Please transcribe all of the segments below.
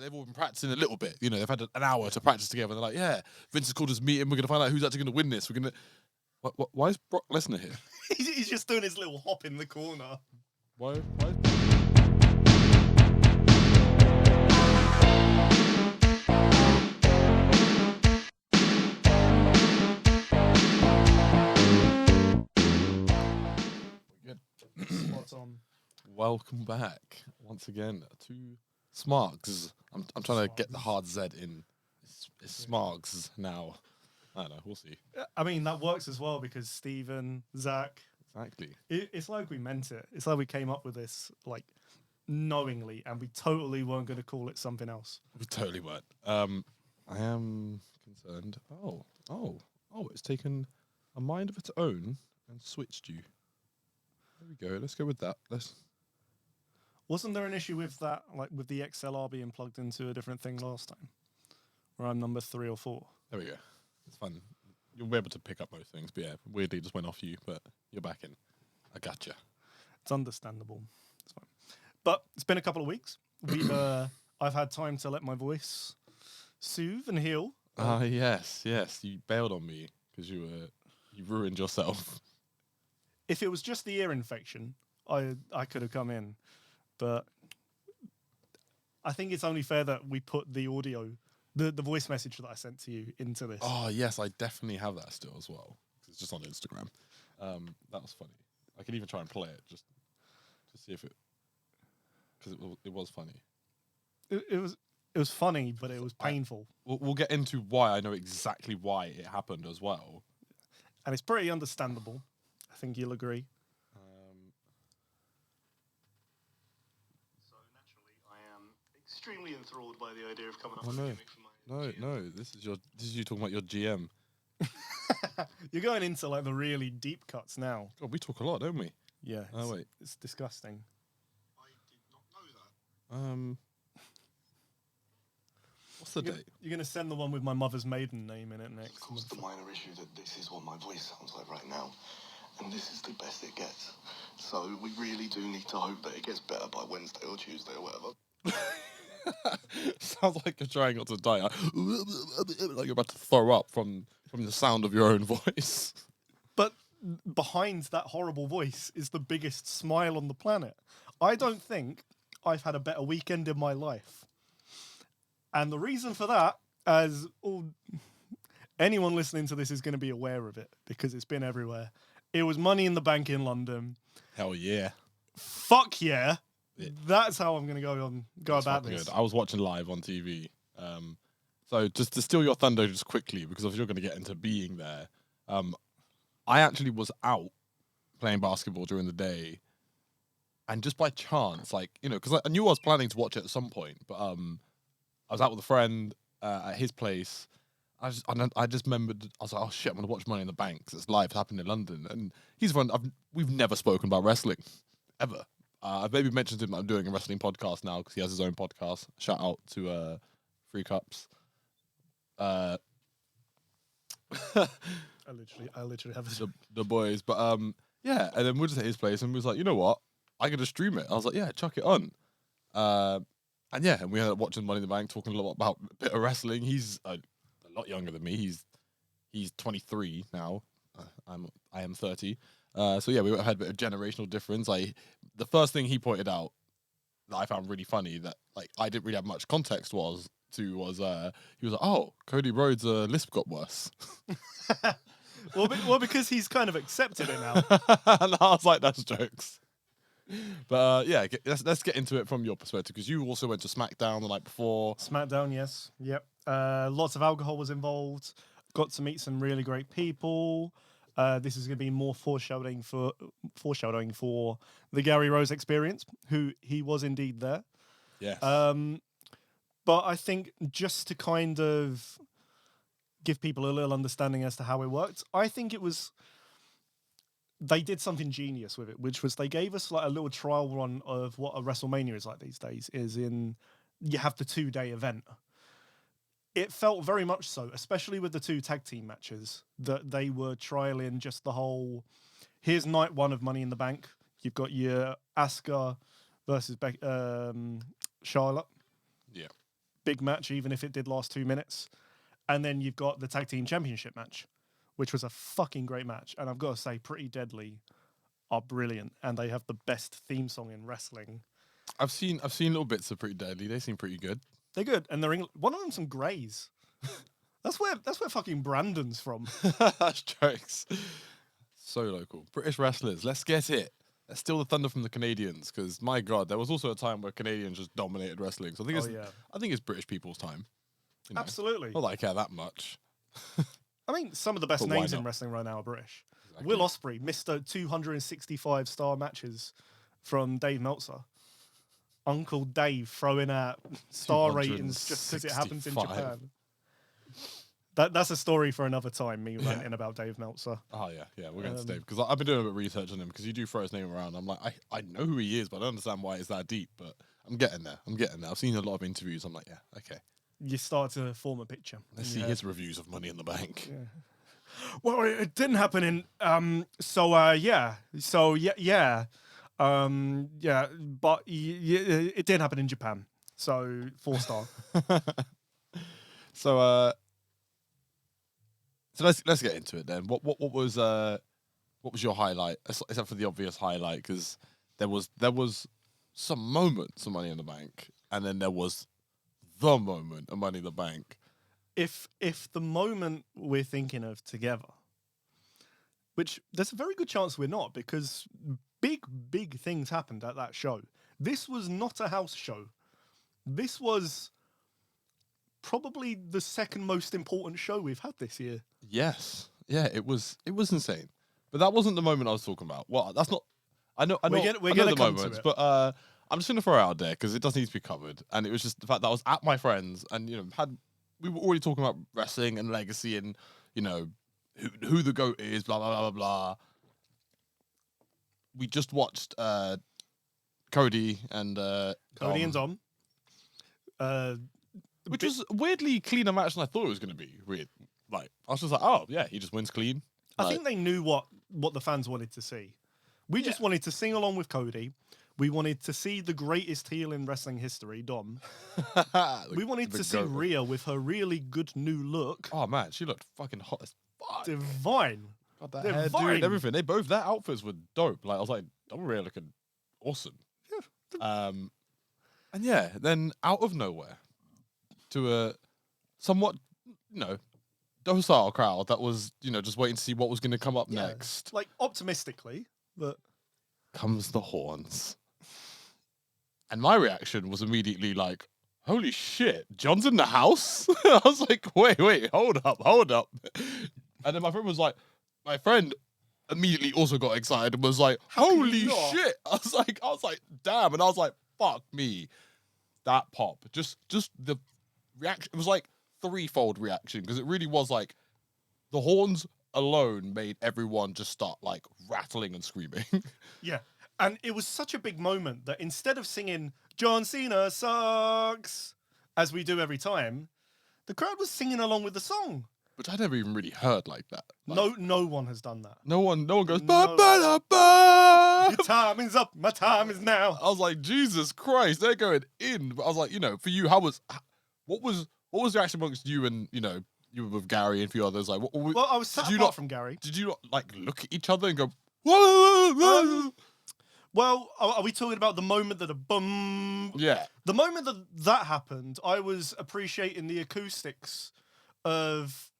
they've all been practicing a little bit. You know, they've had an hour to practice together. They're like, yeah, Vince has called us meeting. We're going to find out who's actually going to win this. We're going to... Why is Brock Lesnar here? He's just doing his little hop in the corner. Why is... Spot on. Welcome back once again to SmarkZ. I'm trying to get the hard Z in. It's SmarkZ now. I don't know. We'll see. I mean, that works as well because Steven, Zach. Exactly. It's like we meant it. It's like we came up with this like knowingly, and we totally weren't going to call it something else. We totally weren't. I am concerned. Oh! It's taken a mind of its own and switched you. There we go. Let's go with that. Wasn't there an issue with that, like with the XLR being plugged into a different thing last time? Where I'm number 3 or 4. There we go. It's fun. You'll be able to pick up most things, but yeah, weirdly it just went off you, but you're back in. I gotcha. It's understandable. It's fine. But it's been a couple of weeks. I've had time to let my voice soothe and heal. Yes. You bailed on me because you ruined yourself. If it was just the ear infection, I could have come in. But I think it's only fair that we put the audio, the voice message that I sent to you into this. Oh, yes, I definitely have that still as well. It's just on Instagram. That was funny. I can even try and play it just to see if it... Because it was funny. It was funny, but it was painful. We'll get into why I know exactly why it happened as well. And it's pretty understandable. I think you'll agree. So naturally, I am extremely enthralled by the idea of coming up Oh, with no. a gimmick for my GM. No, this is you talking about your GM. You're going into like the really deep cuts now. God, we talk a lot, don't we? Yeah. Oh, wait. It's disgusting. I did not know that. What's the date? You're going to send the one with my mother's maiden name in it next. Of course, the minor issue that this is what my voice sounds like right now, and this is the best it gets. So we really do need to hope that it gets better by Wednesday or Tuesday or whatever. Sounds like you're trying not to die. Like you're about to throw up from the sound of your own voice. But behind that horrible voice is the biggest smile on the planet. I don't think I've had a better weekend in my life. And the reason for that, as anyone listening to this is going to be aware of it, because it's been everywhere. It was Money in the Bank in London. Hell yeah. Fuck yeah. That's how I'm going to go about this. Good. I was watching live on TV. So just to steal your thunder just quickly, because if you're going to get into being there, I actually was out playing basketball during the day. And just by chance, like, you know, because I knew I was planning to watch it at some point, but I was out with a friend at his place. I just remembered, I was like, oh shit, I'm going to watch Money in the Bank because it's live, it's happening in London. And he's a friend, we've never spoken about wrestling, ever. I've maybe mentioned to him that I'm doing a wrestling podcast now because he has his own podcast. Shout out to Free Cups. I literally have the boys. But yeah, and then we're just at his place and we was like, you know what? I could just stream it. I was like, yeah, chuck it on. And yeah, and we ended up watching Money in the Bank, talking a lot about a bit of wrestling. He's a lot younger than me. He's 23 now. I am 30. So yeah, we had a bit of generational difference. Like the first thing he pointed out that I found really funny that like I didn't really have much context was he was like, oh, Cody Rhodes' lisp got worse. well, because he's kind of accepted it now. And I was like, that's jokes. But yeah, let's get into it from your perspective because you also went to SmackDown the night before. SmackDown, yes, yep. Lots of alcohol was involved. Got to meet some really great people. This is going to be more foreshadowing for the Gary Rose experience, who he was indeed there. Yes. But I think just to kind of give people a little understanding as to how it worked, I think they did something genius with it, which was they gave us like a little trial run of what a WrestleMania is like these days. You have the 2-day event. It felt very much so, especially with the 2 tag team matches, that they were trialing just the whole, here's night 1 of Money in the Bank. You've got your Asuka versus Charlotte. Yeah. big match, even if it did last 2 minutes. And then you've got the tag team championship match, which was a fucking great match. And I've got to say, Pretty Deadly are brilliant, and they have the best theme song in wrestling. I've seen little bits of Pretty Deadly. They seem pretty good. They're good, and they're one of them's some Greys. That's where fucking Brandon's from. That's jokes. So local. British wrestlers. Let's get it. Let's steal the thunder from the Canadians, because my God, there was also a time where Canadians just dominated wrestling. So I think it's British people's time. You know? Absolutely. Not that I care that much. I mean, some of the best But why names in not? wrestling right now are British. Exactly. Will Ospreay, Mr. 265-star matches from Dave Meltzer. Uncle Dave throwing out star ratings just because it happens in 265. Japan. That's a story for another time, me ranting about Dave Meltzer. Oh, yeah, we're going to Dave. Because I've been doing a bit of research on him, because you do throw his name around. I'm like, I know who he is, but I don't understand why it's that deep. But I'm getting there. I've seen a lot of interviews. I'm like, yeah, okay. You start to form a picture. Let's see his reviews of Money in the Bank. Yeah. Well, it didn't happen in. Yeah. But it did happen in Japan. So 4-star. So let's get into it then. What was your highlight, except for the obvious highlight? Because there was some moments of Money in the Bank, and then there was the moment of Money in the Bank. If the moment we're thinking of together, which there's a very good chance we're not, because big things happened at that show. This was not a house show. This was probably the second most important show we've had this year. Yes, yeah, it was insane. But that wasn't the moment I was talking about. Well, that's not. I know We're the gonna come to moments, it. but I'm just gonna throw it out there because it does need to be covered. And it was just the fact that I was at my friends, and we were already talking about wrestling and legacy, and who the GOAT is, blah blah blah blah blah. We just watched Cody and Dom. Which was a weirdly cleaner match than I thought it was going to be. Weird. Like, I was just like, oh, yeah, he just wins clean. I think they knew what the fans wanted to see. We just wanted to sing along with Cody. We wanted to see the greatest heel in wrestling history, Dom. We wanted to see GOAT. Rhea with her really good new look. Oh, man, she looked fucking hot as fuck. Divine. God, that Divine. hairdo and everything. Their outfits were dope. Like, I was like, Dom Rhea looking awesome. Yeah. And yeah, then out of nowhere, to a somewhat, docile crowd that was, just waiting to see what was going to come up next, Like, optimistically, but comes the horns. And my reaction was immediately like, holy shit, John's in the house? I was like, wait, hold up. And then my friend immediately also got excited and was like, holy shit. I was like, damn. And I was like, fuck me. That pop. Just the reaction. It was like threefold reaction, because it really was like the horns alone made everyone just start like rattling and screaming. yeah. And it was such a big moment that instead of singing John Cena sucks, as we do every time, the crowd was singing along with the song. Which I never even really heard like that. No one has done that. No one goes, No. ba ba da ba. Your time is up, my time is now. I was like, Jesus Christ, they're going in. But I was like, for you, what was the reaction amongst you and, you were with Gary and a few others? Like, Well, I was sat apart from Gary. Did you not, like, look at each other and go, whoa? Well, are we talking about the moment that a bum... Yeah. The moment that happened, I was appreciating the acoustics of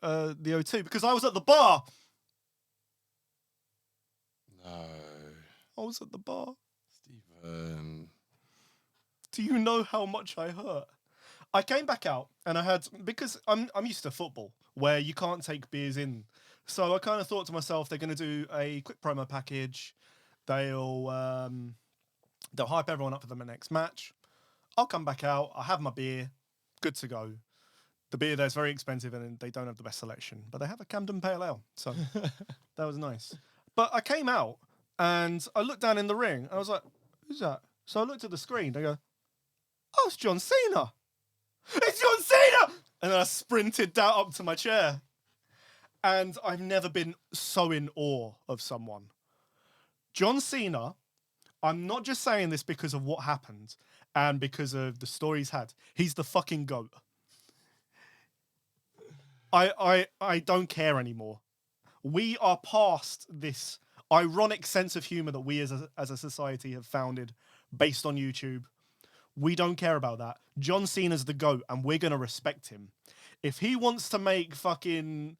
the O2, because I was at the bar. No. I was at the bar. Stephen. Do you know how much I hurt? I came back out and I had, because I'm used to football where you can't take beers in. So I kind of thought to myself, they're going to do a quick promo package. They'll hype everyone up for the next match. I'll come back out. I'll have my beer. Good to go. The beer there's very expensive and they don't have the best selection, but they have a Camden Pale Ale. So that was nice. But I came out and I looked down in the ring. And I was like, who's that? So I looked at the screen. I go, oh, it's John Cena. It's John Cena! And then I sprinted down up to my chair. And I've never been so in awe of someone. John Cena, I'm not just saying this because of what happened. and because of the story he's had. He's the fucking GOAT. I don't care anymore. We are past this ironic sense of humor that we as a society have founded based on YouTube. We don't care about that. John Cena's the GOAT, and we're going to respect him. If he wants to make fucking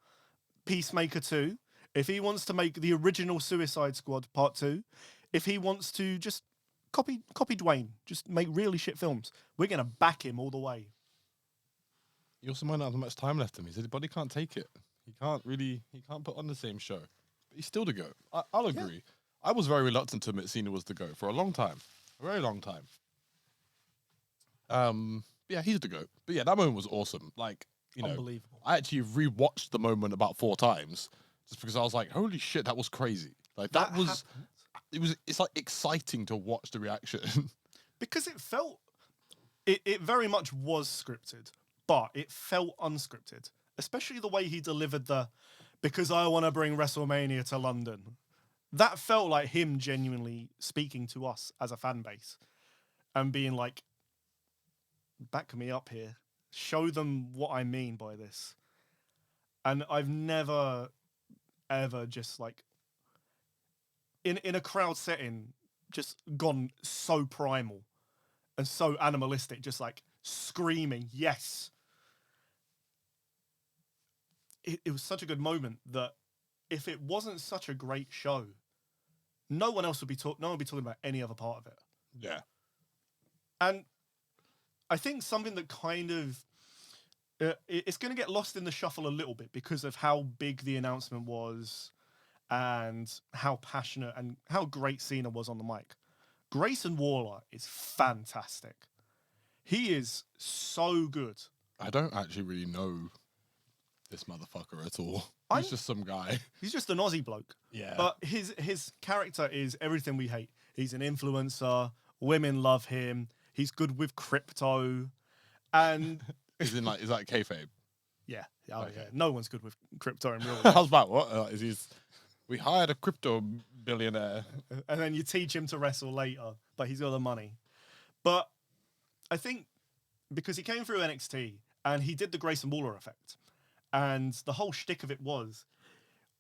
Peacemaker 2, if he wants to make the original Suicide Squad Part 2, if he wants to just copy Dwayne, just make really shit films, we're going to back him all the way. He also might not have much time left in him. His body can't take it. He can't put on the same show. But he's still the GOAT. I'll agree. I was very reluctant to admit Cena was the GOAT for a long time. A very long time. Yeah, he's the GOAT. But yeah, that moment was awesome. Like, you know, Unbelievable. I actually rewatched the moment about 4 times just because I was like, holy shit, that was crazy. Like it's like exciting to watch the reaction. Because it felt, it very much was scripted, but it felt unscripted. Especially the way he delivered because I want to bring WrestleMania to London. That felt like him genuinely speaking to us as a fan base and being like, back me up here. Show them what I mean by this. And I've never, ever just like, in a crowd setting, just gone so primal and so animalistic, just like screaming, yes. It was such a good moment that if it wasn't such a great show, no one would be talking about any other part of it. Yeah. And I think something that kind of it's going to get lost in the shuffle a little bit because of how big the announcement was and how passionate and how great Cena was on the mic. Grayson Waller is fantastic. He is so good. I don't actually really know this motherfucker at all. He's just some guy. He's just an Aussie bloke. Yeah. But his character is everything we hate. He's an influencer. Women love him. He's good with crypto. And is that kayfabe? Yeah. Oh, okay. Yeah. No one's good with crypto in real I life. was about, what? We hired a crypto billionaire. And then you teach him to wrestle later, but he's got the money. But I think because he came through NXT and he did the Grayson Waller effect. And the whole shtick of it was,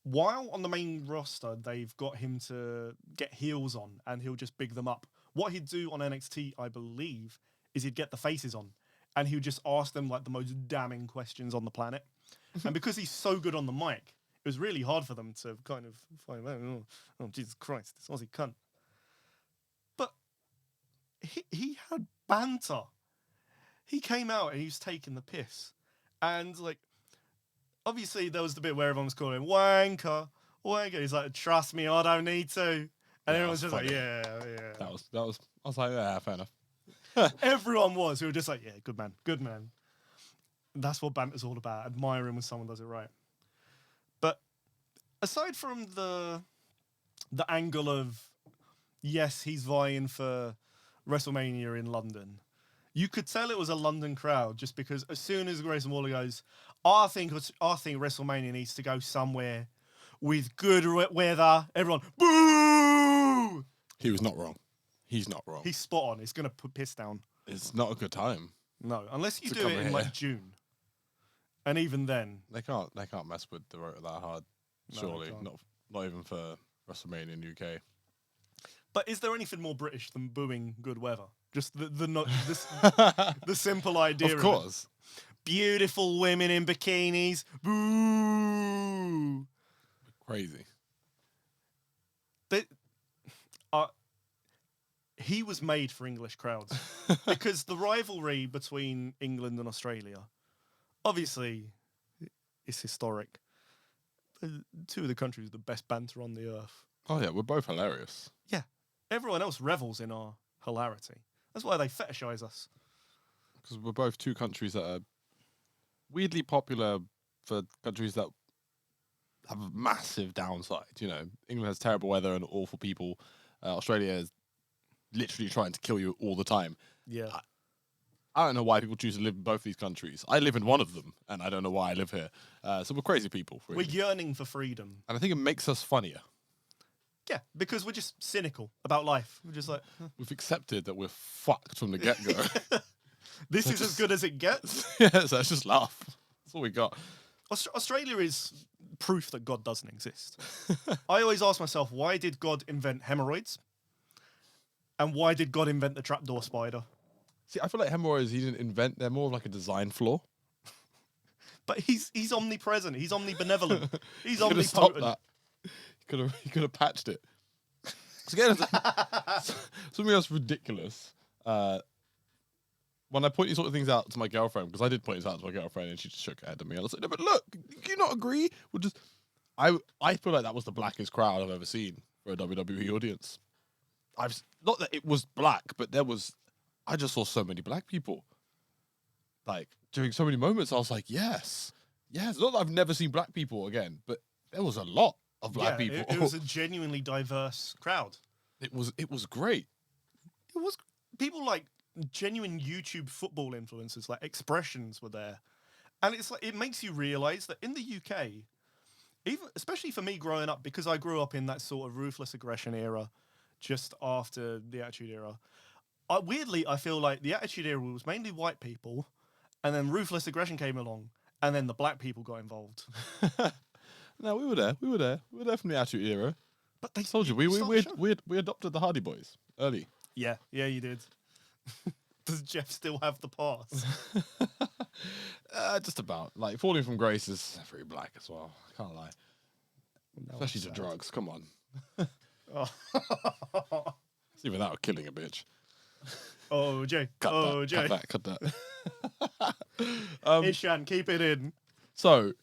while on the main roster, they've got him to get heels on and he'll just big them up. What he'd do on NXT, I believe, is he'd get the faces on and he would just ask them like the most damning questions on the planet. And because he's so good on the mic, it was really hard for them to kind of find out, oh Jesus Christ, this Aussie cunt. But he had banter. He came out and he was taking the piss. And like, obviously there was the bit where everyone was calling him wanker. He's like, trust me, I don't need to. And everyone's just funny. like, yeah. That was. I was like, yeah, fair enough. Everyone was. We were just like, yeah, good man. That's what banter's all about. Admiring when someone does it right. But aside from the angle of, yes, he's vying for WrestleMania in London, you could tell it was a London crowd just because as soon as Grayson Waller goes, I think WrestleMania needs to go somewhere with good weather. Everyone, boo! He was not wrong. He's not wrong. He's spot on. It's going to put piss down. It's not a good time. No, unless you To do come it in here. like June. And even then, They can't mess with the rotor that hard. No, Surely, they can't. not even for WrestleMania in UK. But is there anything more British than booing good weather? Just the simple idea. Of course. Beautiful women in bikinis. Boo! Crazy. He was made for English crowds because the rivalry between England and Australia, obviously, is historic. Two of the countries with the best banter on the earth. Oh yeah, we're both hilarious. Yeah, everyone else revels in our hilarity. That's why they fetishize us. Because we're both two countries that are weirdly popular for countries that have a massive downside. You know, England has terrible weather and awful people. Australia is literally trying to kill you all the time. Yeah. I don't know why people choose to live in both these countries. I live in one of them, and I don't know why I live here. So we're crazy people. Really. We're yearning for freedom. And I think it makes us funnier. Yeah, because we're just cynical about life. We're just like, We've accepted that we're fucked from the get-go. this is as good as it gets. Yeah, so let's just laugh. That's all we got. Australia is proof that God doesn't exist. I always ask myself, why did God invent hemorrhoids? And why did God invent the trapdoor spider? See, I feel like hemorrhoids he didn't invent. They're more of like a design flaw. But he's omnipresent. He's omnibenevolent. He's Could have stopped omnipotent. that. He could have patched it. So again, something else ridiculous. When I point these sort of things out to my girlfriend, because I did point this out to my girlfriend, and she just shook her head at me. I was like, "No, but look, do you not agree?" We'll just. I feel like that was the blackest crowd I've ever seen for a WWE audience. Not that it was black, but I just saw so many black people. Like during so many moments, I was like, yes. Not that I've never seen black people again, but there was a lot of black people. It was a genuinely diverse crowd. It was great. It was people like genuine YouTube football influencers, like Expressions were there, and it's like it makes you realise that in the UK, even especially for me growing up, because I grew up in that sort of ruthless aggression era, just after the Attitude Era. Weirdly, I feel like the Attitude Era was mainly white people, and then ruthless aggression came along, and then the black people got involved. No, we were there. We were there from the Attitude Era. But they Told you, we adopted the Hardy Boys early. Yeah, you did. Does Jeff still have the pass? Just about. Like, Falling from Grace is very black as well. I can't lie. No, Especially to drugs. Come on. Oh. It's even that or killing a bitch. Oh, Jay. Cut Jay. that. Ishan, keep it in. So,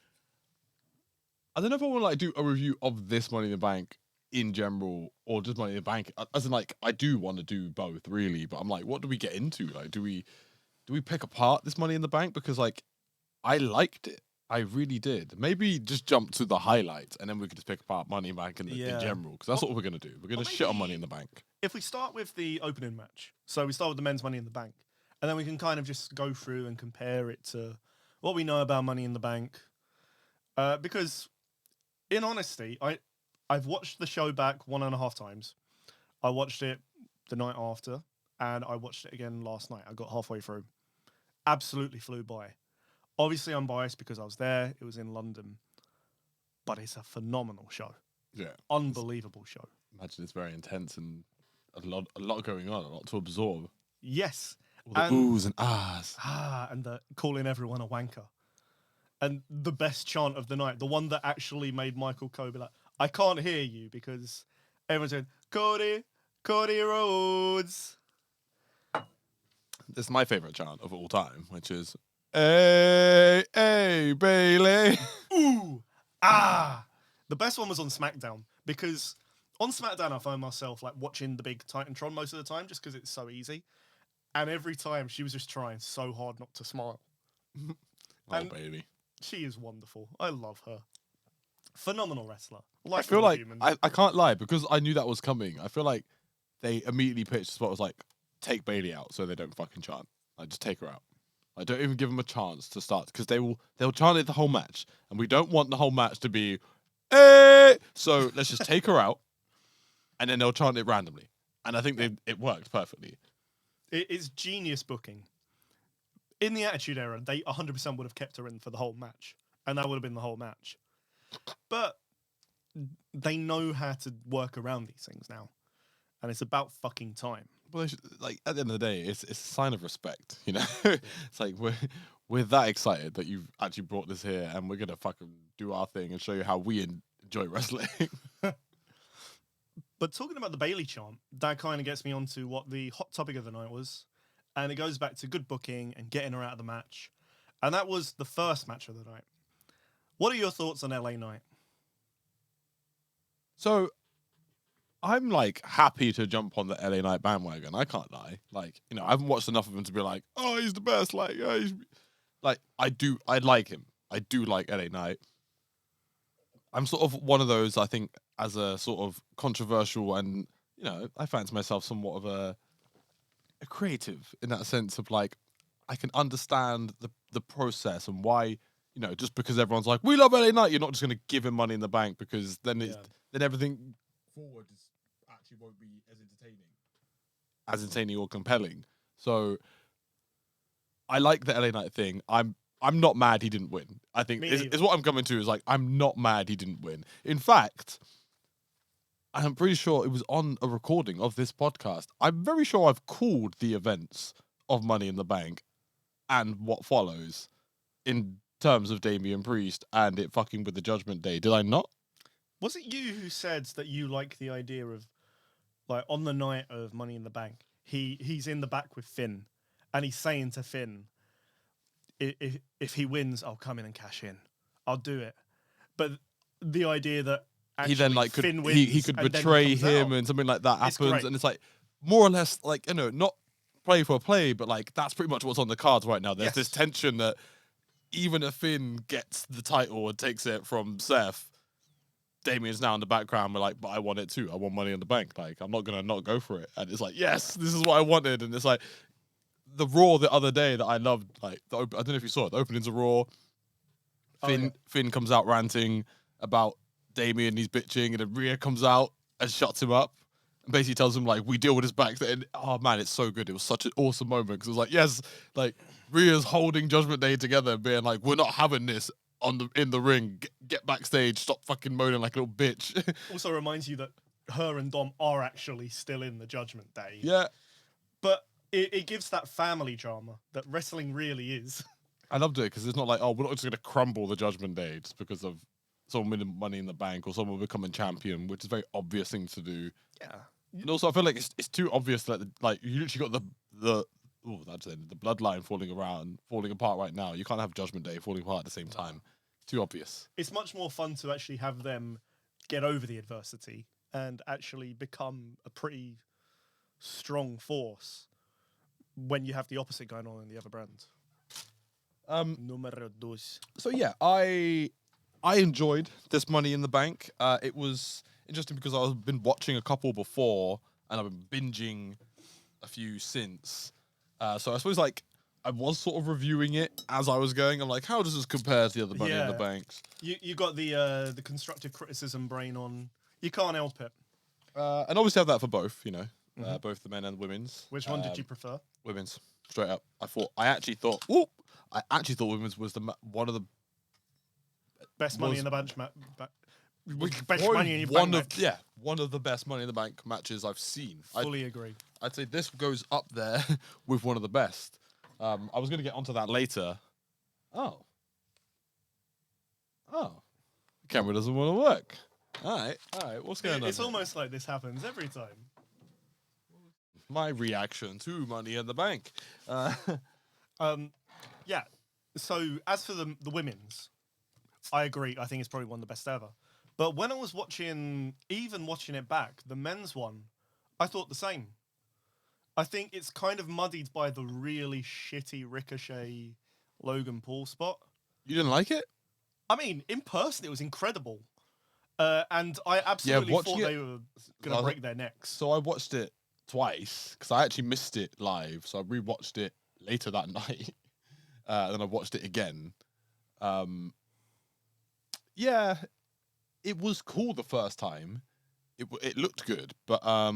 I don't know if I want to like do a review of this Money in the Bank in general or just Money in the Bank. As in, like, I do want to do both, really. But I'm like, what do we get into? Like, do we pick apart this Money in the Bank? Because, like, I liked it. I really did. Maybe just jump to the highlights and then we could just pick apart Money in the Bank in general. Because that's what we're going to do. We're going to shit on Money in the Bank. If we start with the opening match, so we start with the men's Money in the Bank, and then we can kind of just go through and compare it to what we know about Money in the Bank. Because, in honesty, I've watched the show back 1.5 times. I watched it the night after, and I watched it again last night. I got halfway through. Absolutely flew by. Obviously, I'm biased because I was there. It was in London. But it's a phenomenal show. Yeah. Unbelievable show. Imagine it's very intense and a lot going on, a lot to absorb. Yes. All the oohs and ahs. And the calling everyone a wanker. And the best chant of the night, the one that actually made Michael Coe be like, I can't hear you because everyone's saying, Cody Rhodes. This is my favourite chant of all time, which is, hey, hey, Bailey. Ooh, ah. The best one was on SmackDown because on SmackDown I find myself like watching the big Titantron most of the time just because it's so easy. And every time she was just trying so hard not to smile. Oh, baby. She is wonderful. I love her. Phenomenal wrestler. I feel like, I can't lie, because I knew that was coming, I feel like they immediately pitched the spot was like, take Bailey out so they don't fucking chant. Like, just take her out. I don't even give them a chance to start, because they'll chant it the whole match, and we don't want the whole match to be, hey! So let's just take her out, and then they'll chant it randomly. And I think it worked perfectly. It is genius booking. In the Attitude Era, they 100% would have kept her in for the whole match. And that would have been the whole match. But they know how to work around these things now. And it's about fucking time. Well, like, at the end of the day, it's a sign of respect, you know? It's like, we're that excited that you've actually brought this here, and we're going to fucking do our thing and show you how we enjoy wrestling. But talking about the Bailey chant, that kind of gets me onto what the hot topic of the night was. And it goes back to good booking and getting her out of the match. And that was the first match of the night. What are your thoughts on LA Knight? So, I'm, like, happy to jump on the LA Knight bandwagon. I can't lie. Like, you know, I haven't watched enough of him to be like, oh, he's the best. Like, I like him. I do like LA Knight. I'm sort of one of those, I think, as a sort of controversial and, you know, I fancy myself somewhat of a creative in that sense of, like, I can understand the process and why, you know, just because everyone's like, we love LA Knight, you're not just going to give him Money in the Bank, because then everything forward actually won't be as entertaining or compelling. So I like the LA Knight thing. I'm not mad he didn't win. I think is what I'm coming to is like I'm not mad he didn't win. In fact, I'm pretty sure it was on a recording of this podcast. I'm very sure I've called the events of Money in the Bank and what follows in terms of Damian Priest and it fucking with the Judgment Day. Did I not? Was it you who said that you like the idea of, like, on the night of Money in the Bank, he's in the back with Finn, and he's saying to Finn, if he wins, I'll come in and cash in. I'll do it. But the idea that he then like could Finn wins he could betray him and something like that happens, and it's like more or less like, you know, not play for play, but like that's pretty much what's on the cards right now. There's this tension that even if Finn gets the title and takes it from Seth, Damien's now in the background. We're like, but I want it too. I want Money in the Bank. Like, I'm not gonna not go for it. And it's like, yes, this is what I wanted. And it's like the Raw the other day that I loved. Like, I don't know if you saw it. The openings of Raw. Finn comes out ranting about Damien. He's bitching, and then Rhea comes out and shuts him up. And basically tells him like, we deal with his back. And oh man, it's so good. It was such an awesome moment because it was like, yes, like Rhea's holding Judgment Day together, being like, we're not having this in the ring. Get backstage. Stop fucking moaning like a little bitch. Also reminds you that her and Dom are actually still in the Judgment Day. Yeah, but it gives that family drama that wrestling really is. I loved it because it's not like, oh, we're not just going to crumble the Judgment Day just because of someone winning Money in the Bank or someone becoming champion, which is a very obvious thing to do. Yeah. And also, I feel like it's too obvious that like you literally got the bloodline falling apart right now. You can't have Judgment Day falling apart at the same time. It's too obvious. It's much more fun to actually have them get over the adversity and actually become a pretty strong force when you have the opposite going on in the other brand. Numero dos. So yeah, I enjoyed this Money in the Bank. It was interesting because I've been watching a couple before and I've been binging a few since. So I suppose like I was sort of reviewing it as I was going. I'm like, how does this compare to the other Money in the Banks? You got the constructive criticism brain on. You can't help it. And obviously have that for both, you know, both the men and the women's. Which one did you prefer? Women's, straight up. I actually thought women's was one of the best Money in the Bank best Money in your bank match. One of the best Money in the Bank matches I've seen. Fully agree. I'd say this goes up there with one of the best. I was going to get onto that later. Oh. Camera doesn't want to work. All right. What's going on? It's almost like this happens every time. My reaction to Money in the Bank. Yeah. So as for the women's, I agree. I think it's probably one of the best ever. But when I was watching it back, the men's one, I thought the same. I think it's kind of muddied by the really shitty Ricochet Logan Paul spot. You didn't like it? I mean, in person, it was incredible. And I absolutely thought they were going to break their necks. So I watched it twice because I actually missed it live. So I rewatched it later that night. Then I watched it again. Yeah, it was cool the first time. It looked good, but I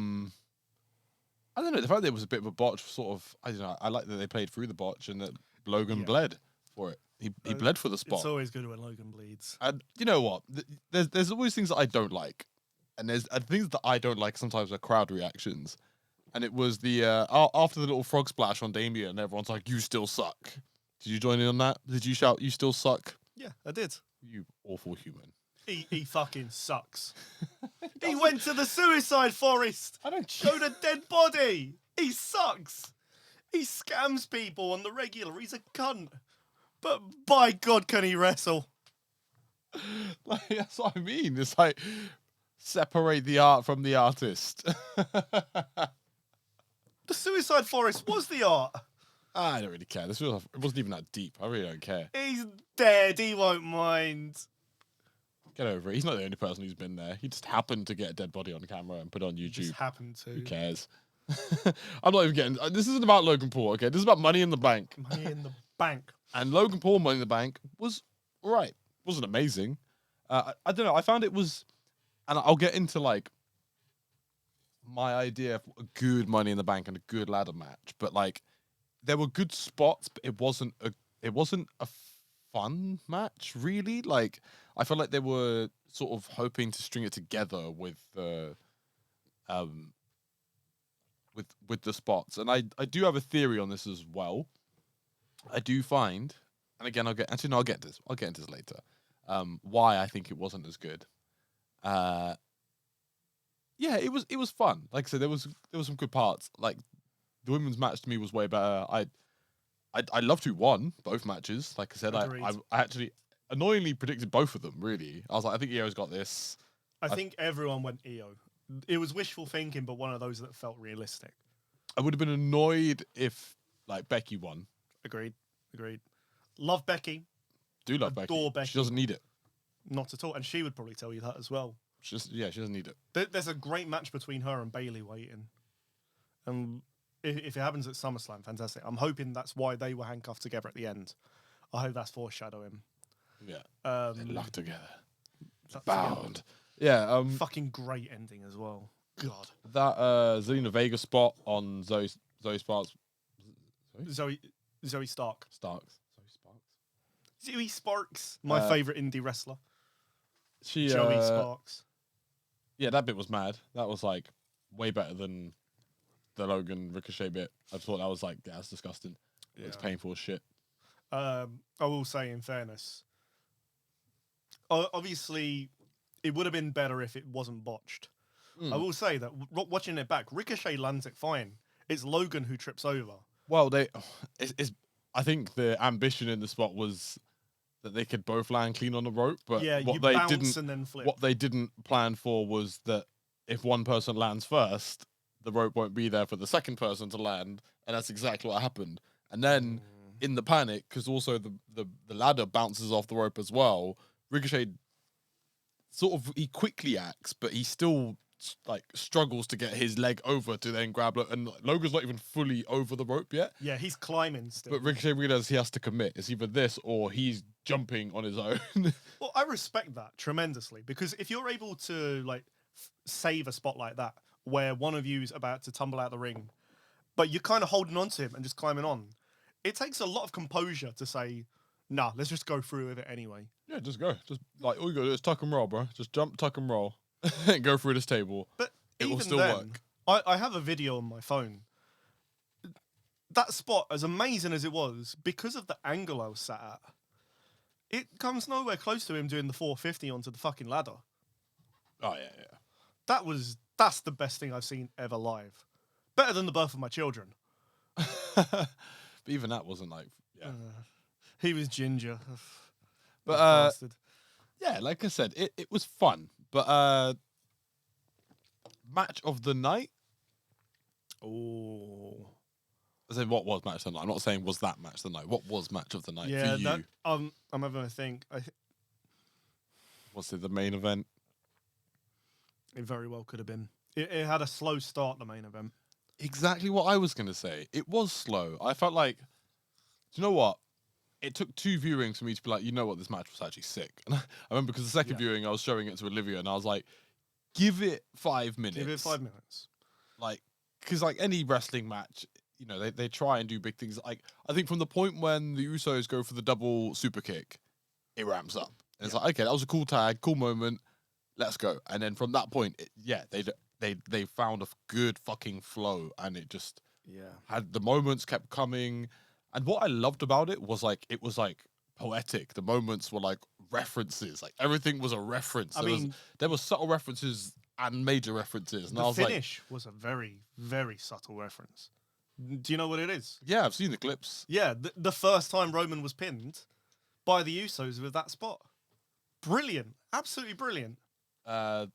don't know. The fact that it was a bit of a botch, sort of. I don't know. I like that they played through the botch and that Logan bled for it. He bled for the spot. It's always good when Logan bleeds. And you know what? There's always things that I don't like, and there's things that I don't like. Sometimes are crowd reactions, and it was the after the little frog splash on Damien, and everyone's like, "You still suck." Did you join in on that? Did you shout, "You still suck"? Yeah, I did. You awful human. He fucking sucks. He went to the suicide forest. Showed a dead body. He sucks. He scams people on the regular. He's a cunt. But by God, can he wrestle? Like, that's what I mean. It's like separate the art from the artist. The suicide forest was the art. I don't really care. It wasn't even that deep. I really don't care. He's dead. He won't mind. Get over it. He's not the only person who's been there. He just happened to get a dead body on camera and put it on YouTube. Just happened to. Who cares? I'm not even getting... This isn't about Logan Paul, okay? This is about Money in the Bank. Money in the Bank. And Logan Paul Money in the Bank was right. Wasn't amazing. I don't know. I found it was... And I'll get into, like, my idea of a good Money in the Bank and a good ladder match, but like there were good spots, but it wasn't a fun match really. Like I felt like they were sort of hoping to string it together with um with the spots, and I do have a theory on this as well. I do find, and again I'll get into this later. Why I think it wasn't as good. Yeah, it was fun. Like I said, there was some good parts. Like the women's match to me was way better. I loved who won both matches. Like I said, I actually annoyingly predicted both of them. Really, I was like, I think Io's got this. I think everyone went Io. It was wishful thinking, but one of those that felt realistic. I would have been annoyed if like Becky won. Agreed. Love Becky. Do love Adore Becky. She doesn't need it. Not at all, and she would probably tell you that as well. She doesn't need it. There's a great match between her and Bailey waiting, and if it happens at SummerSlam, fantastic. I'm hoping that's why they were handcuffed together at the end. I hope that's foreshadowing. Yeah, they locked together, bound. Yeah, fucking great ending as well. God, that Zelina Vega spot on Zoe Sparks. Zoe Stark. Zoe Sparks, my favorite indie wrestler. Joey Sparks. Yeah, that bit was mad. That was like way better than the Logan Ricochet bit. I thought that was like, yeah, that's disgusting. Yeah. It's painful as shit. I will say, in fairness, obviously, it would have been better if it wasn't botched. I will say that watching it back, Ricochet lands it fine. It's Logan who trips over. Well, I think the ambition in the spot was that they could both land clean on the rope, but what they didn't plan for was that if one person lands first, the rope won't be there for the second person to land, and that's exactly what happened. And then in the panic, because also the ladder bounces off the rope as well, Ricochet he quickly acts, but he still like struggles to get his leg over to then grab it, and Logan's not even fully over the rope yet. Yeah, he's climbing still. But Ricochet realizes he has to commit. It's either this or he's jumping on his own. Well, I respect that tremendously, because if you're able to like save a spot like that where one of you is about to tumble out the ring, but you're kind of holding on to him and just climbing on, it takes a lot of composure to say, nah, let's just go through with it anyway. Yeah, just go. Just like all you gotta do is tuck and roll, bro. Just jump, tuck and roll. And go through this table. But it will still then, work. I have a video on my phone. That spot, as amazing as it was, because of the angle I was sat at, it comes nowhere close to him doing the 450 onto the fucking ladder. Oh yeah. That's the best thing I've seen ever live. Better than the birth of my children. But even that wasn't like, yeah. He was ginger. But yeah, like I said, it was fun. But match of the night. Oh. I said, what was match of the night? I'm not saying was that match of the night. What was match of the night for you? I'm having a think. Was it the main event? It very well could have been. It had a slow start, the main event. Exactly what I was going to say. It was slow. I felt like, do you know what? It took 2 viewings for me to be like, you know what, this match was actually sick. And I remember because the second viewing, I was showing it to Olivia, and I was like, give it 5 minutes. Give it 5 minutes. Like, because like any wrestling match, you know, they try and do big things. Like, I think from the point when the Usos go for the double super kick, it ramps up. And it's like, okay, that was a cool tag, cool moment. Let's go. And then from that point, they found a good fucking flow, and it just had the moments kept coming. And what I loved about it was like poetic. The moments were like references. Like everything was a reference. There were subtle references and major references. And the finish was a very, very subtle reference. Do you know what it is? Yeah, I've seen the clips. Yeah, the first time Roman was pinned by the Usos with that spot. Brilliant. Absolutely brilliant. The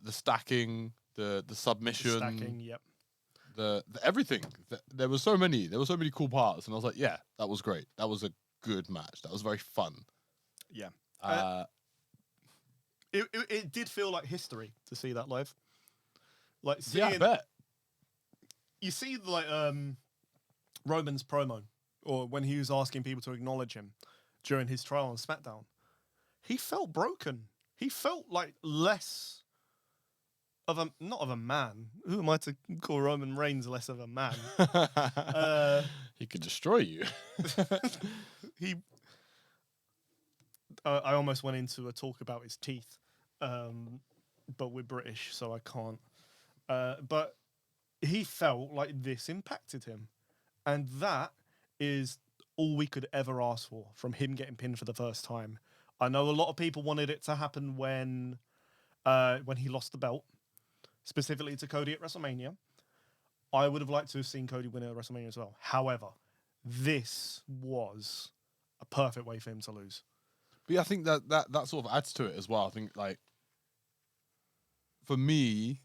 stacking, the submission. The stacking, yep. The everything. There were so many cool parts, and I was like, yeah, that was great. That was a good match. That was very fun. Yeah. It did feel like history to see that live. Like seeing, I bet. You see like Roman's promo, or when he was asking people to acknowledge him during his trial on SmackDown. He felt broken. He felt like less not of a man. Who am I to call Roman Reigns less of a man? He could destroy you. He. I almost went into a talk about his teeth, but we're British, so I can't. But he felt like this impacted him, and that is all we could ever ask for from him getting pinned for the first time. I know a lot of people wanted it to happen when he lost the belt, specifically to Cody at WrestleMania. I would have liked to have seen Cody win at WrestleMania as well. However, this was a perfect way for him to lose. But yeah, I think that sort of adds to it as well. I think, like, for me,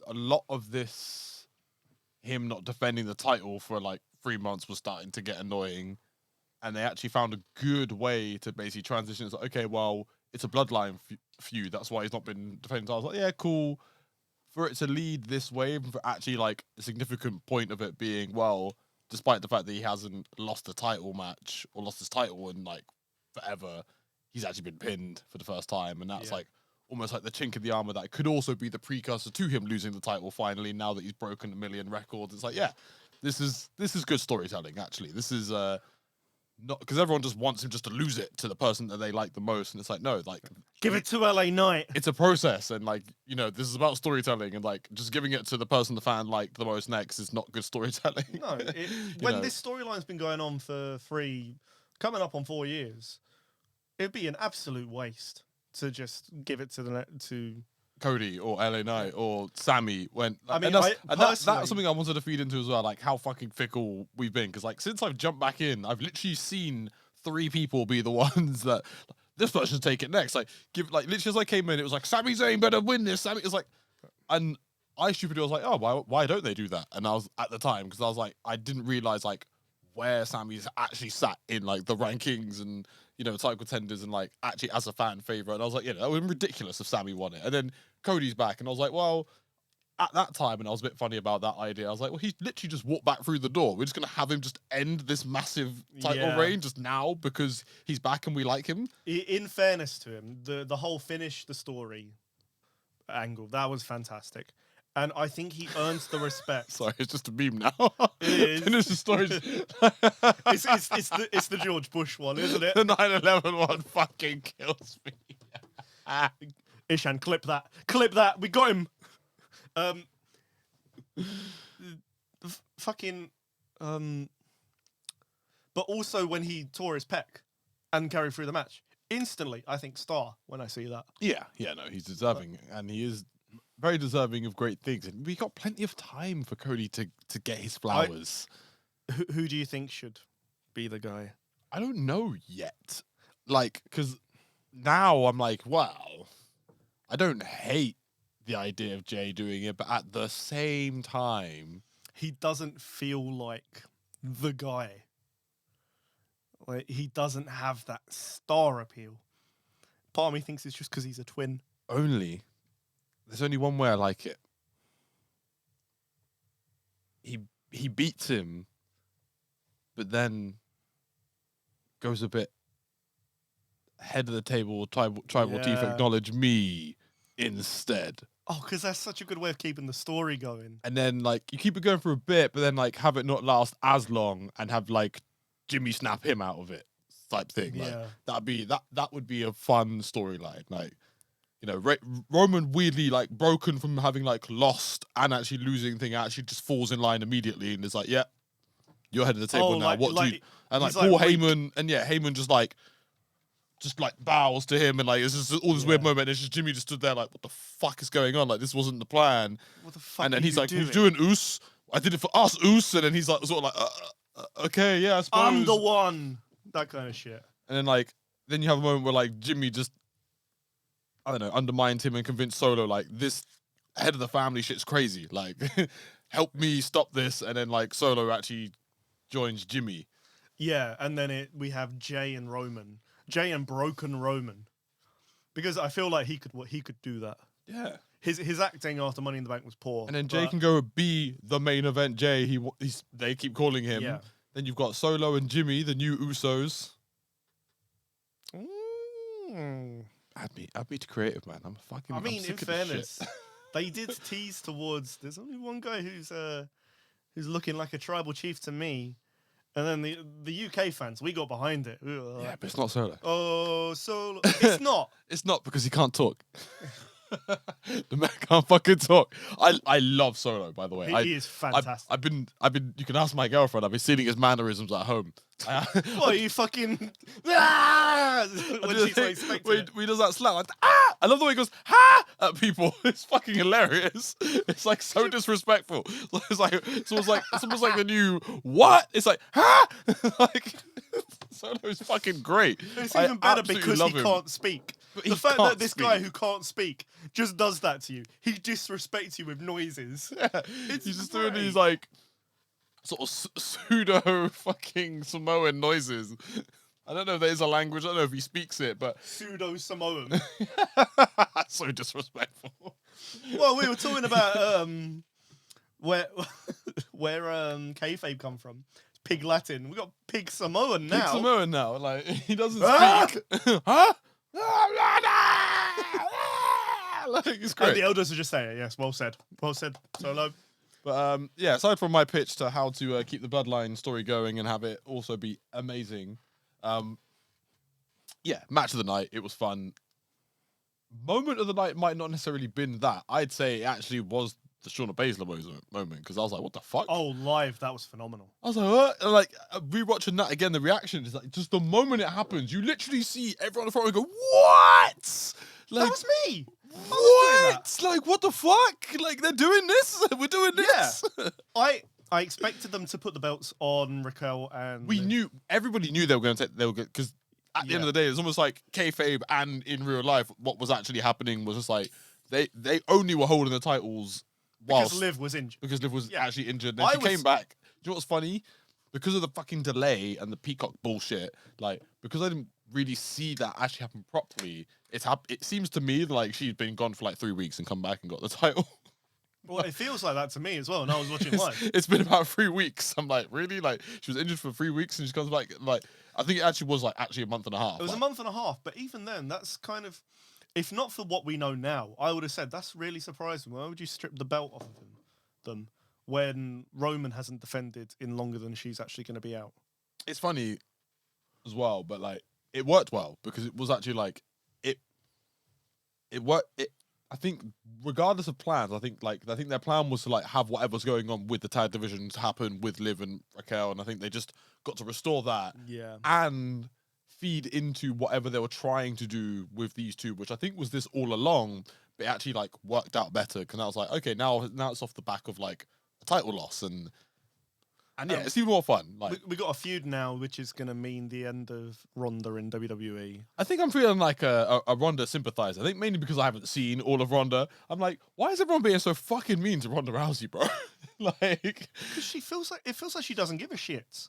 a lot of this, him not defending the title for like 3 months was starting to get annoying. And they actually found a good way to basically transition. It's like, okay, well, it's a bloodline feud. That's why he's not been defending. So I was like, yeah, cool. For it to lead this way, and for actually like a significant point of it being, well, despite the fact that he hasn't lost a title match or lost his title in like forever, he's actually been pinned for the first time. And that's like almost like the chink in the armor that could also be the precursor to him losing the title finally, now that he's broken 1 million records. It's like, yeah, this is good storytelling, actually. This is not because everyone just wants him just to lose it to the person that they like the most, and it's like, no, like, give it to LA Knight. It's a process, and like, you know, this is about storytelling, and like just giving it to the person the fan like the most next is not good storytelling. No, when this storyline's been going on for coming up on 4 years, it'd be an absolute waste to just give it to Cody or LA Knight or Sammy. When I mean, that's something I wanted to feed into as well, like how fucking fickle we've been. Because like since I've jumped back in, I've literally seen 3 people be the ones that this person should take it next. Like literally as I came in, it was like Sami Zayn better win this. Sammy is like, and I stupidly was like, oh, why don't they do that? And I was at the time because I was like, I didn't realize like where Sammy's actually sat in like the rankings and, you know, title contenders and like actually as a fan favorite. And I was like, you know, it would be ridiculous if Sammy won it. And then Cody's back, and I was like, well, at that time, and I was a bit funny about that idea. I was like, well, he literally just walked back through the door. We're just gonna have him just end this massive title reign just now because he's back and we like him. In fairness to him, the whole finish the story angle, that was fantastic. And I think he earns the respect. Sorry, it's just a meme now. It is. Finish the story. It's the George Bush one, isn't it? The 9/11 one fucking kills me. Ishan, clip that. Clip that. We got him. Fucking. But also when he tore his pec and carried through the match, instantly I think star when I see that. Yeah, no, he's deserving, and he is very deserving of great things. And we got plenty of time for Cody to get his flowers. Who do you think should be the guy? I don't know yet. Like, because now I'm like, wow, I don't hate the idea of Jay doing it, but at the same time, he doesn't feel like the guy. Like, he doesn't have that star appeal. Part of me thinks it's just because he's a twin. There's only one way I like it. He beats him, but then goes a bit head of the table, tribal chief, acknowledge me instead. Oh, because that's such a good way of keeping the story going. And then, like, you keep it going for a bit, but then, like, have it not last as long and have, like, Jimmy snap him out of it type thing. Like, that would be a fun storyline. Like, you know, Roman weirdly, like, broken from having, like, lost and actually losing thing, actually just falls in line immediately and is like, yeah, you're head of the table now. What do you... And, like, Paul Heyman, and Heyman just bows to him, and like it's just all this weird moment. And it's just Jimmy just stood there like, what the fuck is going on? Like, this wasn't the plan. What the fuck? And then he's like, who's doing Oos? I did it for us, Oos. And then he's like, sort of like, okay, yeah, I suppose. I'm the one. That kind of shit. And then like, then you have a moment where like Jimmy just, I don't know, undermined him and convinced Solo like, this head of the family shit's crazy. Like, help me stop this. And then like Solo actually joins Jimmy. Yeah, and then we have Jay and Broken Roman, because I feel like he could do that. Yeah, his acting after Money in the Bank was poor. And then Jay can go be the main event Jay. They keep calling him. Yeah. Then you've got Solo and Jimmy, the new Usos. Mm. Add me to creative, man. I'm fucking. I mean, in fairness, They did tease towards. There's only one guy who's looking like a tribal chief to me, and then the UK fans, we got behind it. We were Yeah, like, but it's not Solo. oh, Solo. It's not. It's not because he can't talk. The man can't fucking talk. I love Solo, by the way. He is fantastic. I've been. You can ask my girlfriend. I've been seeing his mannerisms at home. What are you fucking? When she's not expecting it. He does that slap. Like, ah! I love the way he goes ha at people. It's fucking hilarious. It's like so disrespectful. It's almost like the new what? It's like ha! Like Solo's fucking great. It's I even better absolutely because love he him. can't speak. But The he fact can't that this guy speak. who can't speak just does that to you. He disrespects you with noises. Yeah, It's he's just doing great. these like sort of pseudo fucking Samoan noises. I don't know if there is a language. I don't know if he speaks it, but Pseudo Samoan. so disrespectful. Well, we were talking about where kayfabe come from. It's Pig Latin. We got Pig Samoan now. Pig Samoan now, like he doesn't Ah! speak. Huh? Like it's And great. the elders are just saying, yes, well said, Solo. But yeah, aside from my pitch to how to keep the Bloodline story going and have it also be amazing, yeah, match of the night. It was fun. Moment of the night might not necessarily been that. I'd say it actually was the Shayna Baszler moment because I was like, what the fuck? Oh, live, that was phenomenal. I was like, what? And like rewatching that again, the reaction is like just the moment it happens, you literally see everyone on the front and go, what? Like, That was me. I was doing that. what? Like, what the fuck? Like, they're doing this? We're doing this? I expected them to put the belts on Raquel and We knew, everybody knew they were going to take, because at the end of the day, it's almost like kayfabe and in real life, what was actually happening was just like, they only were holding the titles because whilst, Liv was injured. because Liv was Yeah. actually injured. Then I she was- came back. Do you know what's funny? Because of the fucking delay and the Peacock bullshit, like, because I didn't really see that actually happen properly, it seems to me like she'd been gone for like 3 weeks and come back and got the title. Well, it feels like that to me as well. And I was watching live. It's been about 3 weeks. I'm like, really? Like, she was injured for 3 weeks and she comes back. Like, I think it actually was like a month and a half. It was a like, month and a half, but even then, that's kind of, if not for what we know now, I would have said that's really surprising. Why would you strip the belt off of them when Roman hasn't defended in longer than she's actually going to be out? It's funny as well, but like, it worked well because it was actually like, it worked. I think regardless of plans, I think their plan was to like have whatever's going on with the tag divisions happen with Liv and Raquel, and I think they just got to restore that Yeah. and feed into whatever they were trying to do with these two, which I think was this all along, but it actually like worked out better because I was like, okay, now it's off the back of like a title loss and yeah, it's even more fun. Like, We got a feud now, which is going to mean the end of Ronda in WWE. I think I'm feeling like a Ronda sympathizer. I think mainly because I haven't seen all of Ronda. I'm like, why is everyone being so fucking mean to Ronda Rousey, bro? Like, Because it feels like she doesn't give a shit.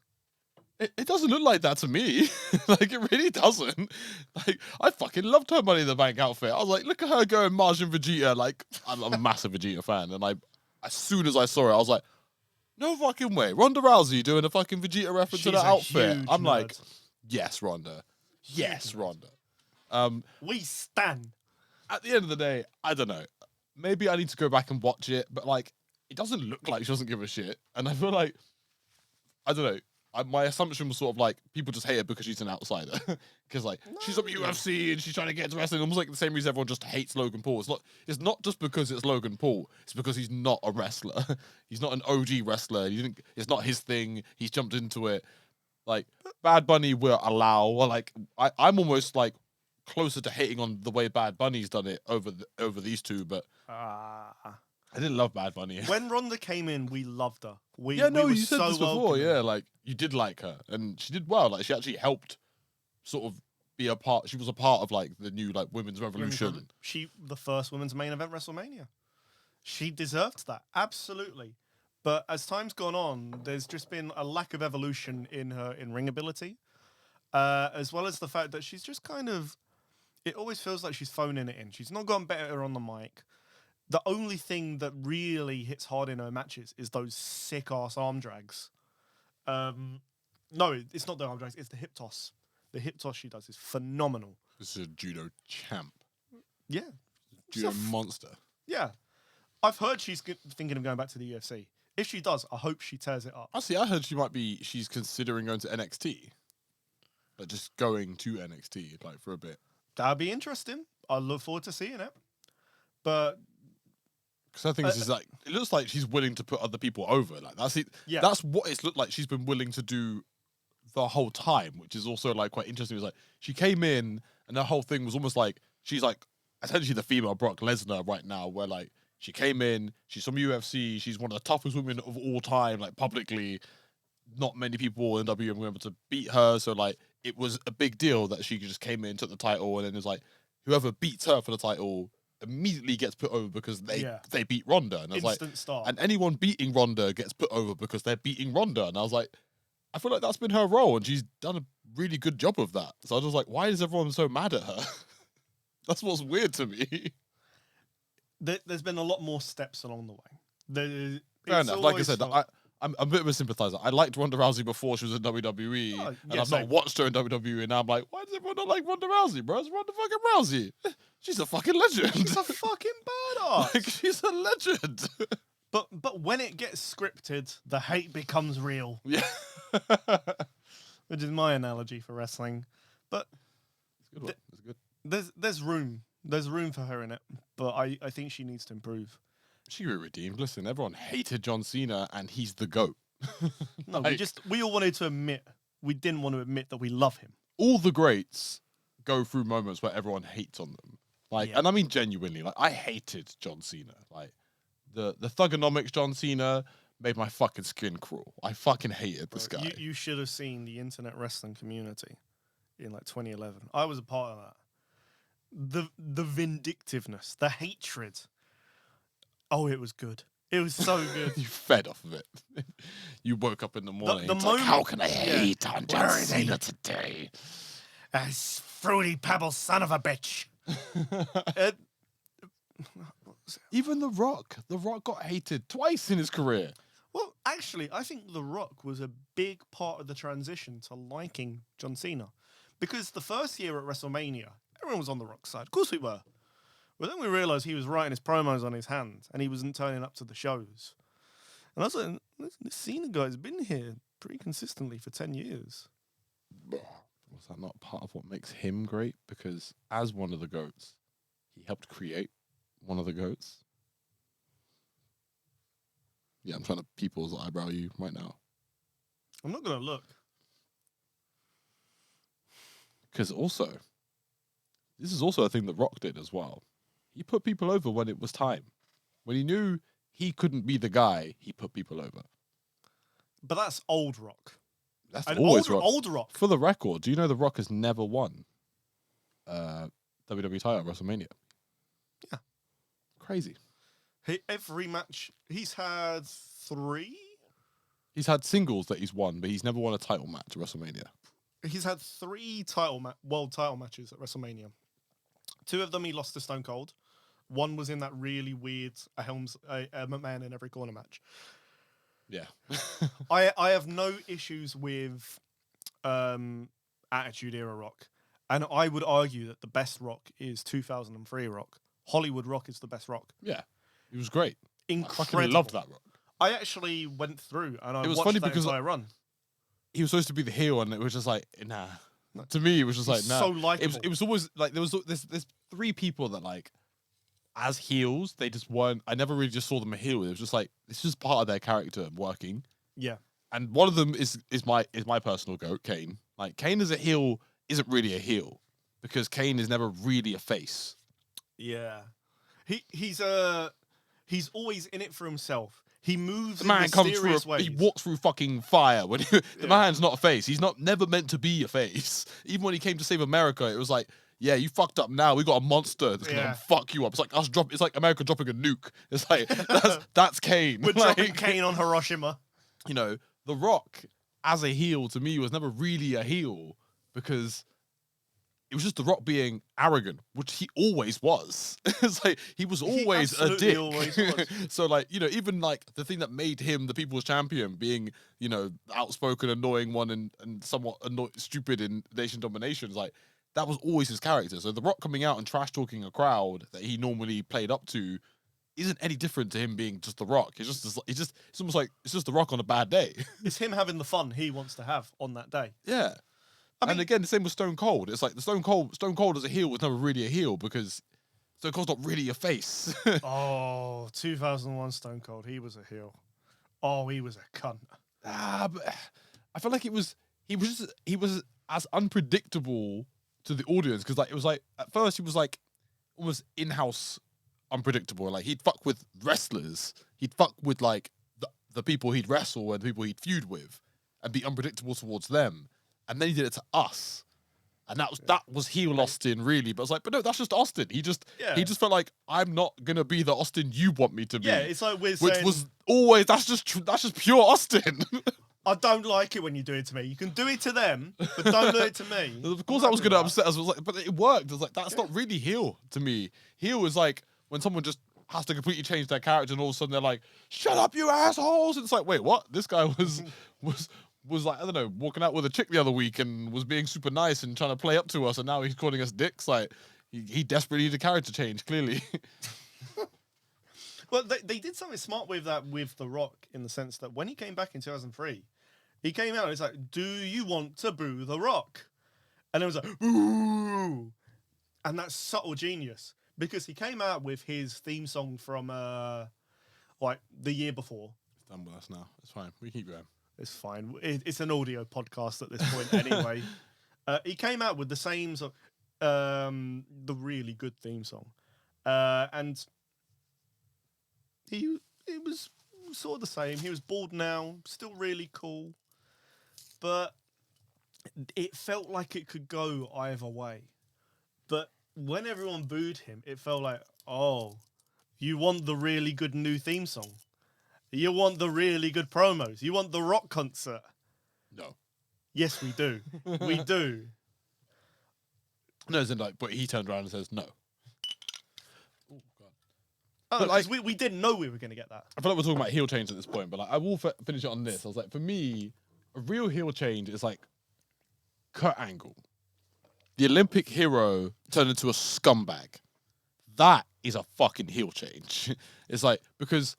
it doesn't look like that to me. Like, it really doesn't. Like, I fucking loved her Money in the Bank outfit. I was like, look at her going Margin Vegeta. Like, I'm a massive Vegeta fan, and as soon as I saw it, I was like, no fucking way. Ronda Rousey doing a fucking Vegeta reference to She's the a outfit. huge I'm like, nerd. yes, Ronda. Yes, Huge Ronda. We stan. At the end of the day, I don't know. Maybe I need to go back and watch it, but like, it doesn't look like she doesn't give a shit. And I feel like, I don't know. My assumption was sort of like people just hate her because she's an outsider. Because like she's up UFC and she's trying to get into wrestling, almost like the same reason everyone just hates Logan Paul. It's not just because it's Logan Paul. It's because he's not a wrestler. He's not an OG wrestler. It's not his thing. He's jumped into it. Like Bad Bunny will allow. Or like I'm almost like closer to hating on the way Bad Bunny's done it over these two. But I didn't love Bad Bunny. When Ronda came in, we loved her. We You were said so this before. welcoming. Yeah, like you did like her, and she did well. Like she actually helped, sort of be a part. She was a part of like the new like women's revolution. The first women's main event WrestleMania. She deserved that, absolutely. But as time's gone on, there's just been a lack of evolution in her in-ring ability, as well as the fact that she's just kind of. It always feels like she's phoning it in. She's not gotten better on the mic. The only thing that really hits hard in her matches is those sick-ass arm drags. No, it's not the arm drags. It's the hip toss. The hip toss she does is phenomenal. This is a judo champ, Yeah. judo monster. Yeah. I've heard she's thinking of going back to the UFC. If she does, I hope she tears it up. Actually, I heard she's considering going to NXT. Like, just going to NXT, like, for a bit. That'd be interesting. I look forward to seeing it. But because I think this is like, it looks like she's willing to put other people over. Like, that's it. Yeah. That's what it's looked like she's been willing to do the whole time, which is also like quite interesting. It was like she came in and the whole thing was almost like she's like essentially the female Brock Lesnar right now, where like she came in, she's from UFC, she's one of the toughest women of all time, like publicly. Not many people in WWE were able to beat her, so like it was a big deal that she just came in, took the title, and then it was like whoever beats her for the title immediately gets put over because they beat Ronda, and I was instant like, star. and anyone beating Ronda gets put over because they're beating Ronda, and I was like, I feel like that's been her role, and she's done a really good job of that. So I was just like, why is everyone so mad at her? That's what's weird to me. There's been a lot more steps along the way. Fair enough. Like I said, I'm a bit of a sympathizer. I liked Ronda Rousey before she was in WWE, and I've not watched her in WWE, and now I'm like, why does everyone not like Ronda Rousey, bro? It's Ronda fucking Rousey. She's a fucking legend. She's a fucking badass. Like, she's a legend. But when it gets scripted, the hate becomes real. Yeah. Which is my analogy for wrestling. But It's good. It's good. there's room. There's room for her in it. But I think she needs to improve. She got redeemed. Listen, everyone hated John Cena, and he's the GOAT. No, Like, we all wanted to admit, we didn't want to admit that we love him. all the greats go through moments where everyone hates on them. Like, Yeah. and I mean genuinely, like I hated John Cena. Like the thugonomics John Cena made my fucking skin crawl. I fucking hated this guy. You should have seen the internet wrestling community in like 2011. I was a part of that. The vindictiveness, the hatred. Oh, it was good. It was so good. You fed off of it. You woke up in the morning. the it's like, moment- how can I hate on John Where is he? Cena today? Fruity Pebble son of a bitch. Even The Rock. The Rock got hated twice in his career. Well, actually, I think The Rock was a big part of the transition to liking John Cena. Because the first year at WrestleMania, everyone was on The Rock's side. Of course we were. But then we realised he was writing his promos on his hand and he wasn't turning up to the shows. And I was like, this Cena guy's been here pretty consistently for 10 years. Was that not part of what makes him great? Because as one of the GOATs, he helped create one of the GOATs. Yeah, I'm trying to people's eyebrow you right now. I'm not going to look. Because also, this is also a thing that Rock did as well. He put people over when it was time. When he knew he couldn't be the guy, he put people over. But that's old Rock. That's And always old, Rock. old Rock. For the record, do you know The Rock has never won WWE title at WrestleMania? Yeah. Crazy. Every match, he's had 3? He's had singles that he's won, but he's never won a title match at WrestleMania. He's had 3 world title matches at WrestleMania. 2 of them he lost to Stone Cold. 1 was in that really weird McMahon in every corner match. Yeah. I have no issues with Attitude Era Rock. And I would argue that the best Rock is 2003 Rock. Hollywood Rock is the best Rock. Yeah. He was great. Incredible. I fucking loved that Rock. I actually went through and I It was watched funny that because entire run. He was supposed to be the heel, and it was just like, nah. To me, it was just like, nah. So likeable. It was always like there's 3 people that like, as heels, they just weren't. I never really just saw them a heel. It was just like it's just part of their character working. Yeah. And one of them is my personal goat, Kane. Like Kane as a heel isn't really a heel because Kane is never really a face. Yeah. He's always in it for himself. He moves The man in comes mysterious through. ways. He walks through fucking fire. When the man's not a face. He's never meant to be a face. Even when he came to save America, it was like, yeah, you fucked up now. We got a monster that's gonna fuck you up. It's like us It's like America dropping a nuke. It's like that's Kane. We're like, dropping Kane on Hiroshima. You know, The Rock as a heel to me was never really a heel because it was just The Rock being arrogant, which he always was. It's like he was always a absolutely dick. always was. So like, you know, even like the thing that made him the people's champion, being, you know, outspoken, annoying one and somewhat stupid in Nation Domination, is like that was always his character. So The Rock coming out and trash talking a crowd that he normally played up to isn't any different to him being just The Rock. It's almost like it's just The Rock on a bad day. It's him having the fun he wants to have on that day. Yeah. And again, the same with Stone Cold. It's like the Stone Cold as a heel was never really a heel because Stone Cold's not really a face. 2001 Stone Cold. He was a heel. Oh, he was a cunt. But I feel like he was as unpredictable to the audience because like it was like at first he was like almost in-house unpredictable. Like he'd fuck with wrestlers. He'd fuck with like the people he'd wrestle and the people he'd feud with and be unpredictable towards them. And then he did it to us. And that was heel Austin, really. But I was like, but no, that's just Austin. He just felt like I'm not gonna be the Austin you want me to be. Yeah, it's like which was always that's just pure Austin. I don't like it when you do it to me. You can do it to them, but don't do it to me. Of course, I was gonna upset us. I was like, but it worked. I was like, that's not really heel to me. Heel is like when someone just has to completely change their character, and all of a sudden they're like, "Shut up, you assholes!" And it's like, wait, what? This guy was like, I don't know, walking out with a chick the other week and was being super nice and trying to play up to us, and now he's calling us dicks. Like, he desperately needs a character change, clearly. Well, they did something smart with that with The Rock in the sense that when he came back in 2003, he came out and it's like, do you want to boo The Rock? And it was like, boo! And that's subtle genius because he came out with his theme song from like the year before. It's done with us now. It's fine. We keep going. It's fine. It's an audio podcast at this point anyway. He came out with the same song, the really good theme song. And it was sort of the same. He was bald now, still really cool. But it felt like it could go either way. But when everyone booed him, it felt like, oh, you want the really good new theme song? You want the really good promos? You want the Rock concert? No. Yes, we do. We do. No, as in like, but he turned around and says no. Oh god. Oh, but like, we didn't know we were going to get that. I feel like we're talking about heel change at this point, but like, I will finish it on this. I was like, for me, a real heel change is like Kurt Angle, the Olympic hero turned into a scumbag. That is a fucking heel change. It's like because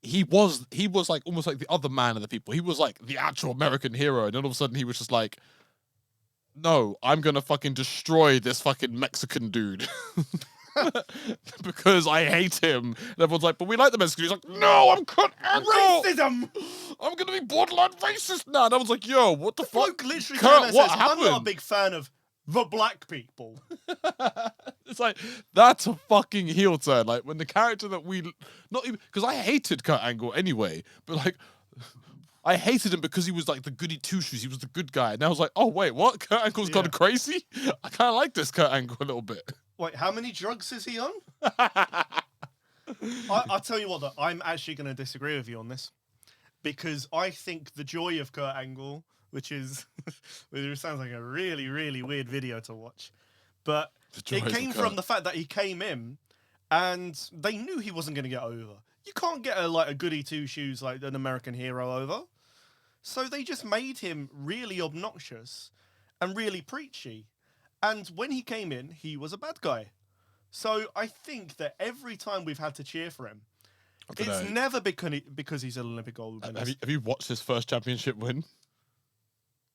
he was like almost like the other man of the people. He was like the actual American hero, and then all of a sudden he was just like, no, I'm gonna fucking destroy this fucking Mexican dude. Because I hate him. And everyone's like, but we like the Mexicans. He's like, no, I'm Kurt Angle. Racism! I'm gonna be borderline racist now. And I was like, yo, what the fuck? Literally Kurt, what says, happened? I'm not a big fan of the black people. It's like, that's a fucking heel turn. Like, when the character that we... Not even... Because I hated Kurt Angle anyway. But, like... I hated him because he was, like, the goody two-shoes. He was the good guy. And I was like, oh, wait, what? Kurt Angle's gone crazy? I kind of like this Kurt Angle a little bit. Wait, how many drugs is he on? I'll tell you what, though, I'm actually going to disagree with you on this. Because I think the joy of Kurt Angle, which sounds like a really, really weird video to watch. But it came from the fact that he came in and they knew he wasn't going to get over. You can't get a goody two-shoes like an American hero over. So they just made him really obnoxious and really preachy. And when he came in, he was a bad guy. So I think that every time we've had to cheer for him, it's never because he's an Olympic gold medalist. Have you watched his first championship win?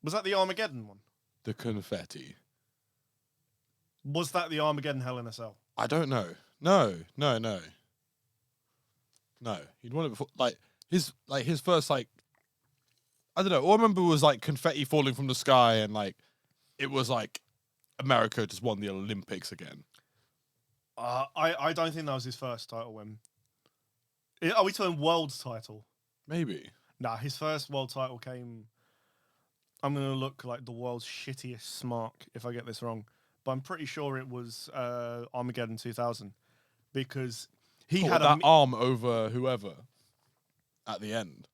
Was that the Armageddon one? The confetti. Was that the Armageddon Hell in a Cell? I don't know. No. He'd won it before. His first I don't know. All I remember was like confetti falling from the sky and like it was like America just won the Olympics again. I don't think that was his first title win. Are we talking world title? Maybe. Nah, his first world title came... I'm going to look like the world's shittiest Smark if I get this wrong. But I'm pretty sure it was Armageddon 2000. Because he had that arm over whoever at the end.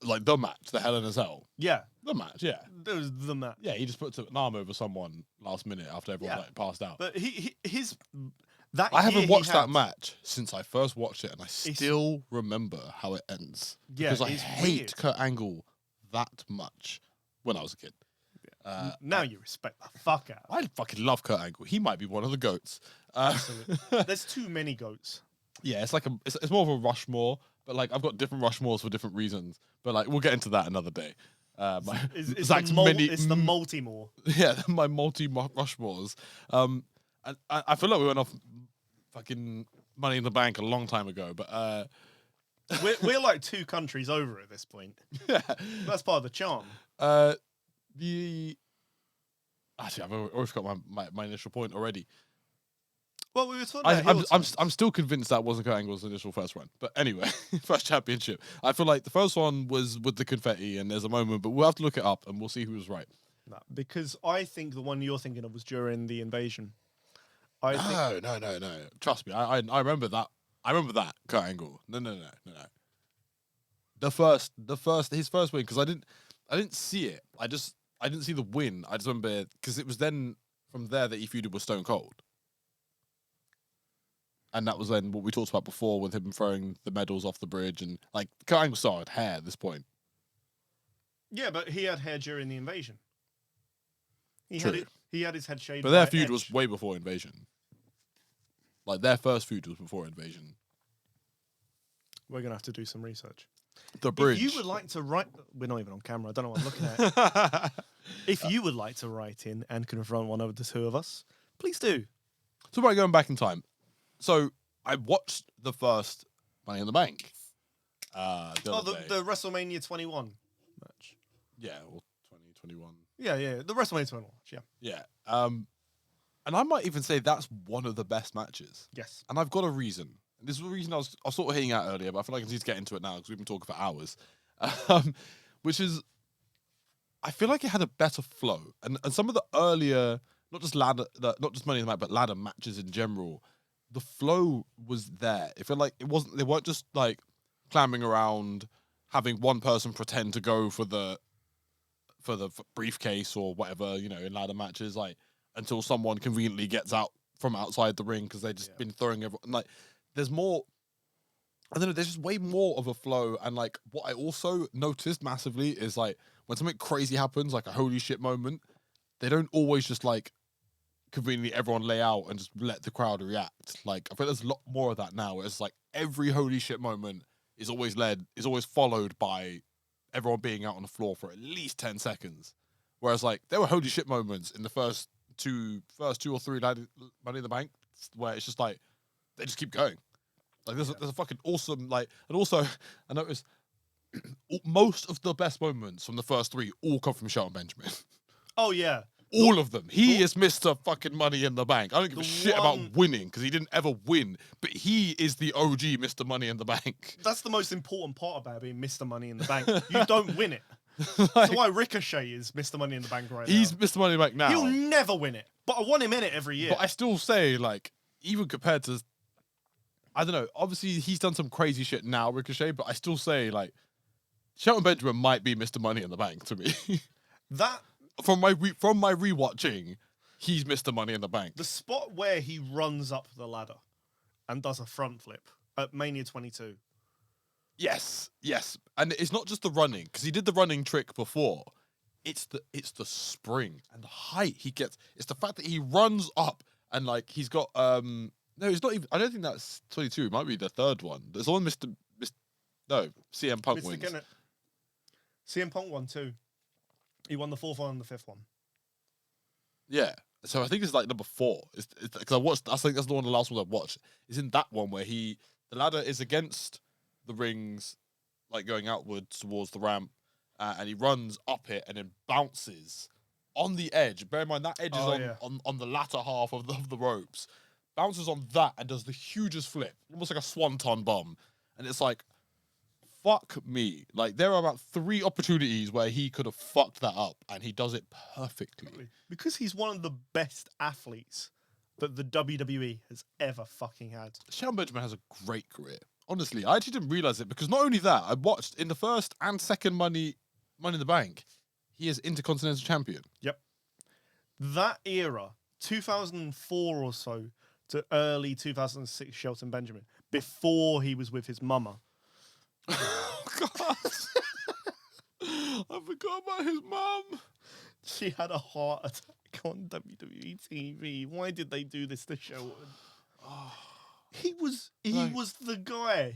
Like the match, the Hell in a Cell. Yeah. The match, yeah. It was the match. Yeah, he just puts an arm over someone last minute after everyone passed out. But I haven't watched that match since I first watched it, and I still remember how it ends. Yeah, because I hate Kurt Angle that much when I was a kid. Yeah. Now you respect the fuck out. I fucking love Kurt Angle. He might be one of the GOATs. Absolutely. There's too many GOATs. Yeah, it's like it's more of a Rushmore, but like I've got different Rushmores for different reasons. But like we'll get into that another day. It's Zach's the multi-more. yeah, my multi Rushmores. And I feel like we went off fucking Money in the Bank a long time ago, but We're like 2 countries over at this point. yeah. That's part of the charm. The actually I've already forgot my initial point already. Well, we were talking about I'm still convinced that wasn't Kurt Angle's initial first run. But anyway, first championship. I feel like the first one was with the confetti and there's a moment, but we'll have to look it up and we'll see who was right. No, because I think the one you're thinking of was during the invasion. No. Trust me, I remember that. I remember that Kurt Angle. No. His first win, because I didn't see it. I didn't see the win. I just remember because it was then from there that he feuded with Stone Cold. And that was then what we talked about before with him throwing the medals off the bridge and like Kurt Angle started hair at this point. Yeah, but he had hair during the invasion. He True. had his head shaved. But their feud was way before Invasion. Like their first feud was before Invasion. We're gonna have to do some research. The bridge. If you would like to write, we're not even on camera. I don't know what I'm looking at. If you would like to write in and confront one of the 2 of us, please do. So by going back in time. So I watched the first Money in the Bank. The WrestleMania 21 match. Yeah, or 2021. Yeah, the WrestleMania 21 match. Yeah. And I might even say that's one of the best matches. Yes. And I've got a reason. And this is the reason I was sort of hitting out earlier, but I feel like I need to get into it now because we've been talking for hours. Which is, I feel like it had a better flow. And some of the earlier, not just Money in the Bank, but ladder matches in general, the flow was there. It felt like they weren't just like clambering around, having one person pretend to go for the briefcase or whatever, in ladder matches, like until someone conveniently gets out from outside the ring because they've just been throwing everyone. Like, there's more. I don't know. There's just way more of a flow, and like what I also noticed massively is like when something crazy happens, like a holy shit moment, they don't always just like conveniently everyone lay out and just let the crowd react. Like I feel there's a lot more of that now. Where it's like every holy shit moment is always followed by everyone being out on the floor for at least 10 seconds. Whereas like there were holy shit moments in the first two or three Money in the Bank where it's just like they just keep going. Like there's a fucking awesome like, and also I noticed most of the best moments from the first 3 all come from Shelton Benjamin. Oh yeah. All of them. He is Mr. fucking Money in the Bank. I don't give a shit about winning because he didn't ever win, but he is the OG Mr. Money in the Bank. That's the most important part about being Mr. Money in the Bank. You don't win it. That's why Ricochet is Mr. Money in the Bank right now. He's Mr. Money in the Bank now. He'll never win it, but I want him in it every year. But I still say, like, even compared to, I don't know, obviously he's done some crazy shit now, Ricochet, but I still say, like, Shelton Benjamin might be Mr. Money in the Bank to me. That... From my rewatching, he's Mr. Money in the Bank. The spot where he runs up the ladder and does a front flip at Mania 22. Yes. And it's not just the running, because he did the running trick before. It's the spring and the height he gets. It's the fact that he runs up and like he's got no, it's not even, I don't think that's 22. It might be the 3rd one. There's one CM Punk Mr. wins. Kennett. CM Punk won 2. He won the 4th one and the 5th one. Yeah. So I think it's like number 4. It's because I think that's the last one I watched. It's in that one where the ladder is against the rings, like going outwards towards the ramp, and he runs up it and then bounces on the edge. Bear in mind that edge is on the latter half of the ropes. Bounces on that and does the hugest flip, almost like a swanton bomb. And it's like, fuck me. Like, there are about 3 opportunities where he could have fucked that up, and he does it perfectly. Because he's one of the best athletes that the WWE has ever fucking had. Shelton Benjamin has a great career. Honestly, I actually didn't realize it, because not only that, I watched in the first and second Money in the Bank, he is Intercontinental Champion. Yep. That era, 2004 or so to early 2006 Shelton Benjamin, before he was with his mama. Oh, God. I forgot about his mum. She had a heart attack on WWE TV. Why did they do this to Shelton? He was the guy.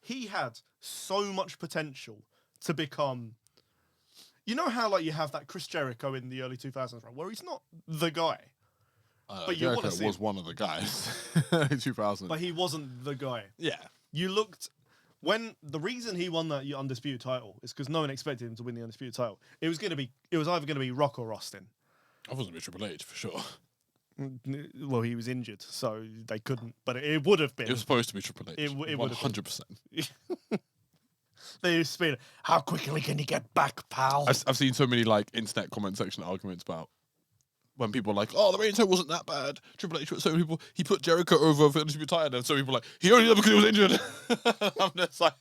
He had so much potential to become. You know how like you have that Chris Jericho in the early 2000s, right, where he's not the guy. But you want to see was one of the guys. 2000. But he wasn't the guy. Yeah. You looked when the reason he won that undisputed title is because no one expected him to win the undisputed title. It was either going to be Rock or Austin. I wasn't with Triple H for sure. Well, he was injured, so they couldn't. But it would have been. It was supposed to be Triple H. It would have 100%. They used to be, how quickly can you get back, pal? I've seen so many like internet comment section arguments about when people are like, oh, the Reigns title wasn't that bad. Triple H, so many people, he put Jericho over for the title, and so people are like, he only did it because he was injured. I'm just like,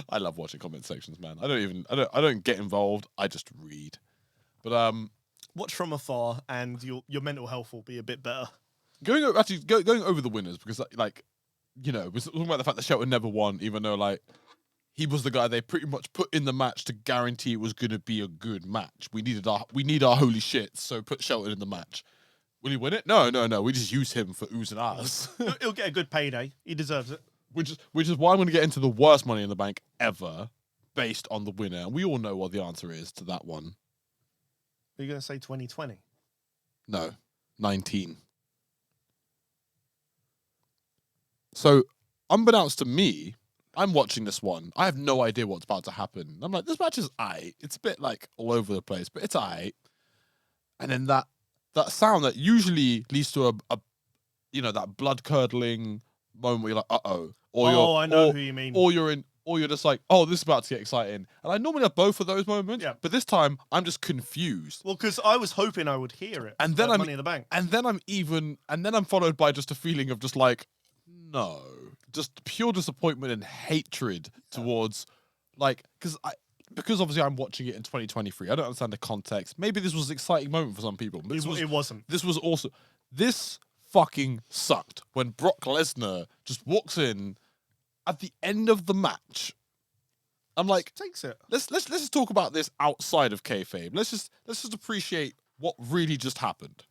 I love watching comment sections, man. I don't get involved. I just read. But watch from afar, and your mental health will be a bit better. Going over the winners, because like you know, we're talking about the fact that Shelton never won, even though like he was the guy they pretty much put in the match to guarantee it was going to be a good match. We need our holy shit, so put Shelton in the match. Will he win it? No. We just use him for oohs and ahs. He'll get a good payday. He deserves it. Which is why I'm going to get into the worst Money in the Bank ever, based on the winner. And we all know what the answer is to that one. Are you going to say 2020? No, 19. So, unbeknownst to me, I'm watching this one. I have no idea what's about to happen. I'm like, this match is aight. It's a bit like all over the place, but it's aight. And then that sound that usually leads to a that blood curdling moment where you're like, uh-oh. I know who you mean. Or you're just like, oh, this is about to get exciting. And I normally have both of those moments, yeah. But this time I'm just confused. Well, because I was hoping I would hear it. And then Money in the Bank. And then I'm followed by just a feeling of just like, no, just pure disappointment and hatred towards, like, because obviously I'm watching it in 2023. I don't understand the context. Maybe this was an exciting moment for some people. But it wasn't. This was also this fucking sucked when Brock Lesnar just walks in at the end of the match. I'm like, takes it. Let's just talk about this outside of kayfabe. Let's just appreciate what really just happened.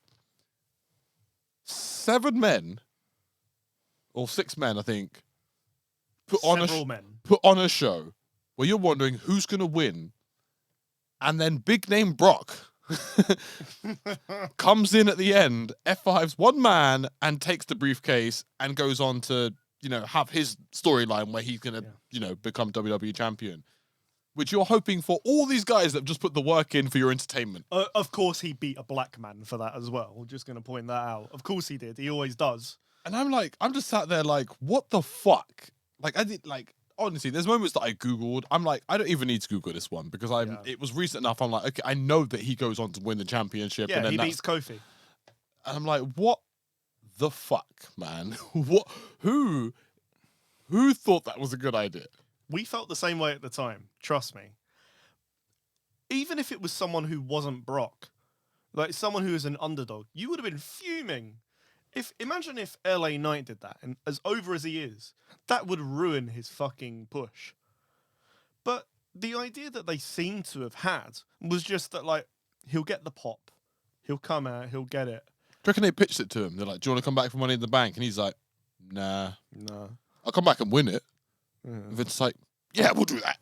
7 men. Or 6 men, I think, put on a show where you're wondering who's going to win, and then big name Brock comes in at the end, F5's one man, and takes the briefcase and goes on to have his storyline where he's going to become WWE champion, which you're hoping for all these guys that have just put the work in for your entertainment. Of course, he beat a black man for that as well. We're just going to point that out. Of course, he did. He always does. And I'm just sat there like, what the fuck? Like, I did, like, honestly, there's moments that I Googled. I'm like, I don't even need to Google this one because it was recent enough. I'm like, okay, I know that he goes on to win the championship. Yeah, and then he beats Kofi. And I'm like, what the fuck, man? Who thought that was a good idea? We felt the same way at the time. Trust me. Even if it was someone who wasn't Brock, like someone who is an underdog, you would have been fuming. Imagine if LA Knight did that, and as over as he is, that would ruin his fucking push. But the idea that they seem to have had was just that, like, he'll get the pop, he'll come out, he'll get it. Do you reckon they pitched it to him? They're like, do you want to come back for Money in the Bank? And he's like, nah. I'll come back and win it. And Vince's like, yeah, we'll do that.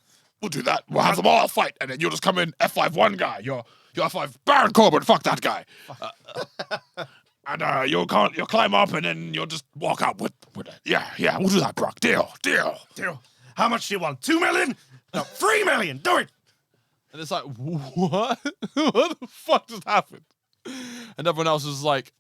We'll have them all fight, and then you'll just come in, F5 guy. You're F5 Baron Corbin. Fuck that guy. And you'll climb up, and then you'll just walk out with it. Yeah, we'll do that, Brock. Deal. How much do you want? 2 million? No, 3 million. Do it. And it's like, what? What the fuck just happened? And everyone else is like,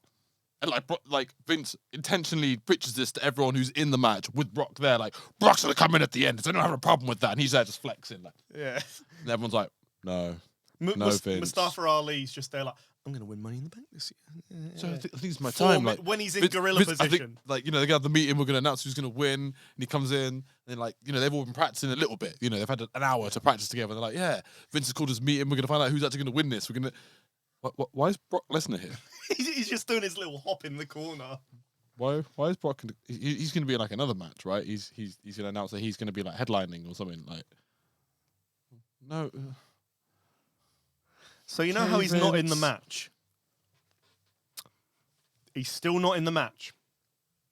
and like Vince intentionally pitches this to everyone who's in the match with Brock there. Like, Brock's gonna come in at the end. So I don't have a problem with that. And he's there just flexing. Like, yeah. And everyone's like, no, Vince. Mustafa Ali's just there like, I'm going to win Money in the Bank this year. So I think it's my time. Like, when he's in gorilla position. I think, like, they got the meeting, we're going to announce who's going to win. And he comes in, and then, like, they've all been practicing a little bit. They've had an hour to practice together. They're like, yeah, Vince has called his meeting. We're going to find out who's actually going to win this. We're going to... Why is Brock Lesnar here? He's just doing his little hop in the corner. Why is Brock... He's going to be in, like, another match, right? He's going to announce that he's going to be, like, headlining or something. Like, no... So how he's not in the match? He's still not in the match.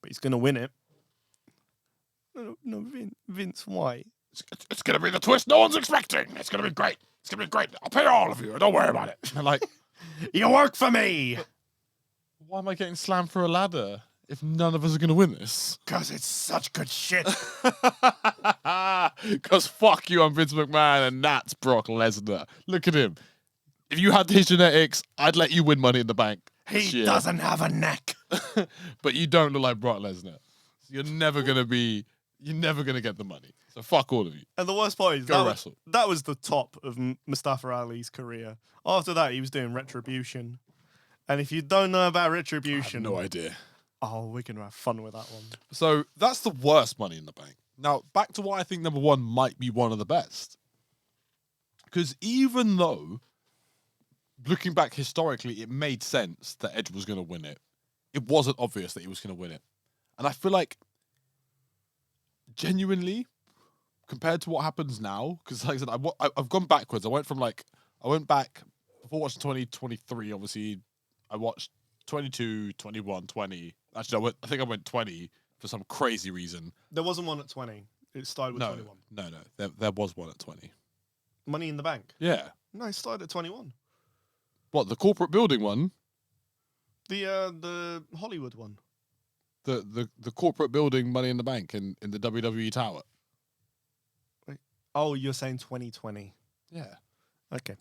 but he's going to win it. No, Vince, why? It's going to be the twist no one's expecting. It's going to be great. It's going to be great. I'll pay all of you. Don't worry about it. And like, you work for me. Why am I getting slammed for a ladder if none of us are going to win this? Because it's such good shit. Because fuck you, I'm Vince McMahon, and that's Brock Lesnar. Look at him. If you had his genetics, I'd let you win Money in the Bank. He doesn't have a neck. But you don't look like Brock Lesnar. So you're never going to get the money. So fuck all of you. And the worst part is Go wrestle. That was the top of Mustafa Ali's career. After that, he was doing Retribution. And if you don't know about Retribution... I have no idea. Oh, we're going to have fun with that one. So that's the worst Money in the Bank. Now, back to why I think number one might be one of the best. Because even though, looking back historically, it made sense that Edge was going to win it, it wasn't obvious that he was going to win it. And I feel like, genuinely, compared to what happens now, because like I said, I've gone backwards. I went back, before watching 2023, obviously, I watched 22, 21, 20. Actually, I think I went 20 for some crazy reason. There wasn't one at 20. It started with 21. No. There was one at 20. Money in the Bank? Yeah. No, it started at 21. What, the corporate building one? The Hollywood one. The corporate building Money in the Bank in the WWE Tower. Wait. Oh, you're saying 2020. Yeah. Okay.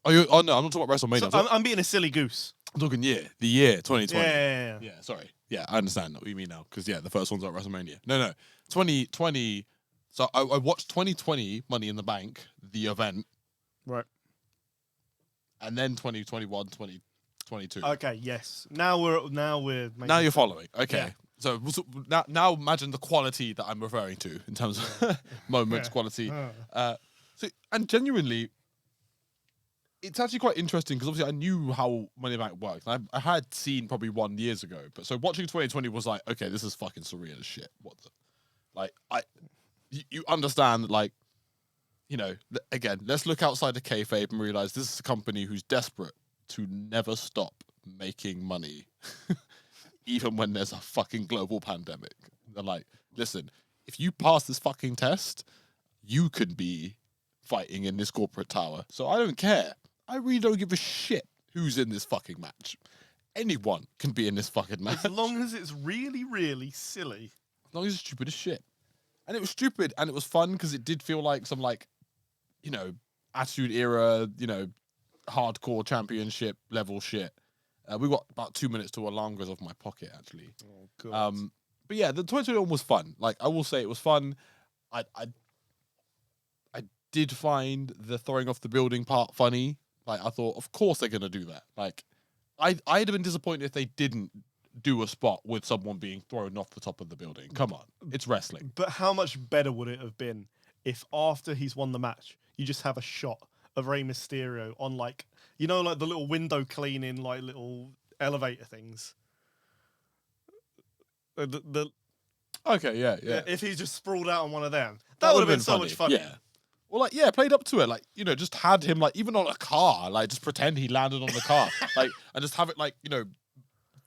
Oh no, I'm not talking about WrestleMania. So I'm being a silly goose. I'm talking the year 2020. Yeah. Yeah, sorry. Yeah, I understand what you mean now. Because, the first one's at WrestleMania. No. 2020. So I watched 2020 Money in the Bank, the event. Right. And then 2021, 2022. Okay, yes. Now we're making Now you're following. Okay. Yeah. So now imagine the quality that I'm referring to in terms of moments, quality. And genuinely, it's actually quite interesting because obviously I knew how Money in the Bank worked. I had seen probably 1 year ago, but so watching 2020 was like, okay, this is fucking surreal as shit. What the, like you understand, like, again, let's look outside the kayfabe and realize this is a company who's desperate to never stop making money, even when there's a fucking global pandemic. They're like, listen, if you pass this fucking test, you could be fighting in this corporate tower. So I don't care. I really don't give a shit who's in this fucking match. Anyone can be in this fucking match. As long as it's really, really silly. As long as it's stupid as shit. And it was stupid and it was fun because it did feel like some, like, Attitude Era, hardcore championship level shit. We got about 2 minutes to alarm goes off my pocket, actually. Oh, God. But yeah, the 2021 was fun. Like, I will say it was fun. I did find the throwing off the building part funny. Like, I thought, of course they're going to do that. Like, I'd have been disappointed if they didn't do a spot with someone being thrown off the top of the building. Come on. It's wrestling. But how much better would it have been if after he's won the match, you just have a shot of Rey Mysterio on, like, like the little window cleaning, like, little elevator things? Okay, yeah. If he's just sprawled out on one of them. That would have been so much fun. Yeah. Well, like, played up to it. Like, just had him, like, even on a car, like, just pretend he landed on the car. Like, and just have it, like,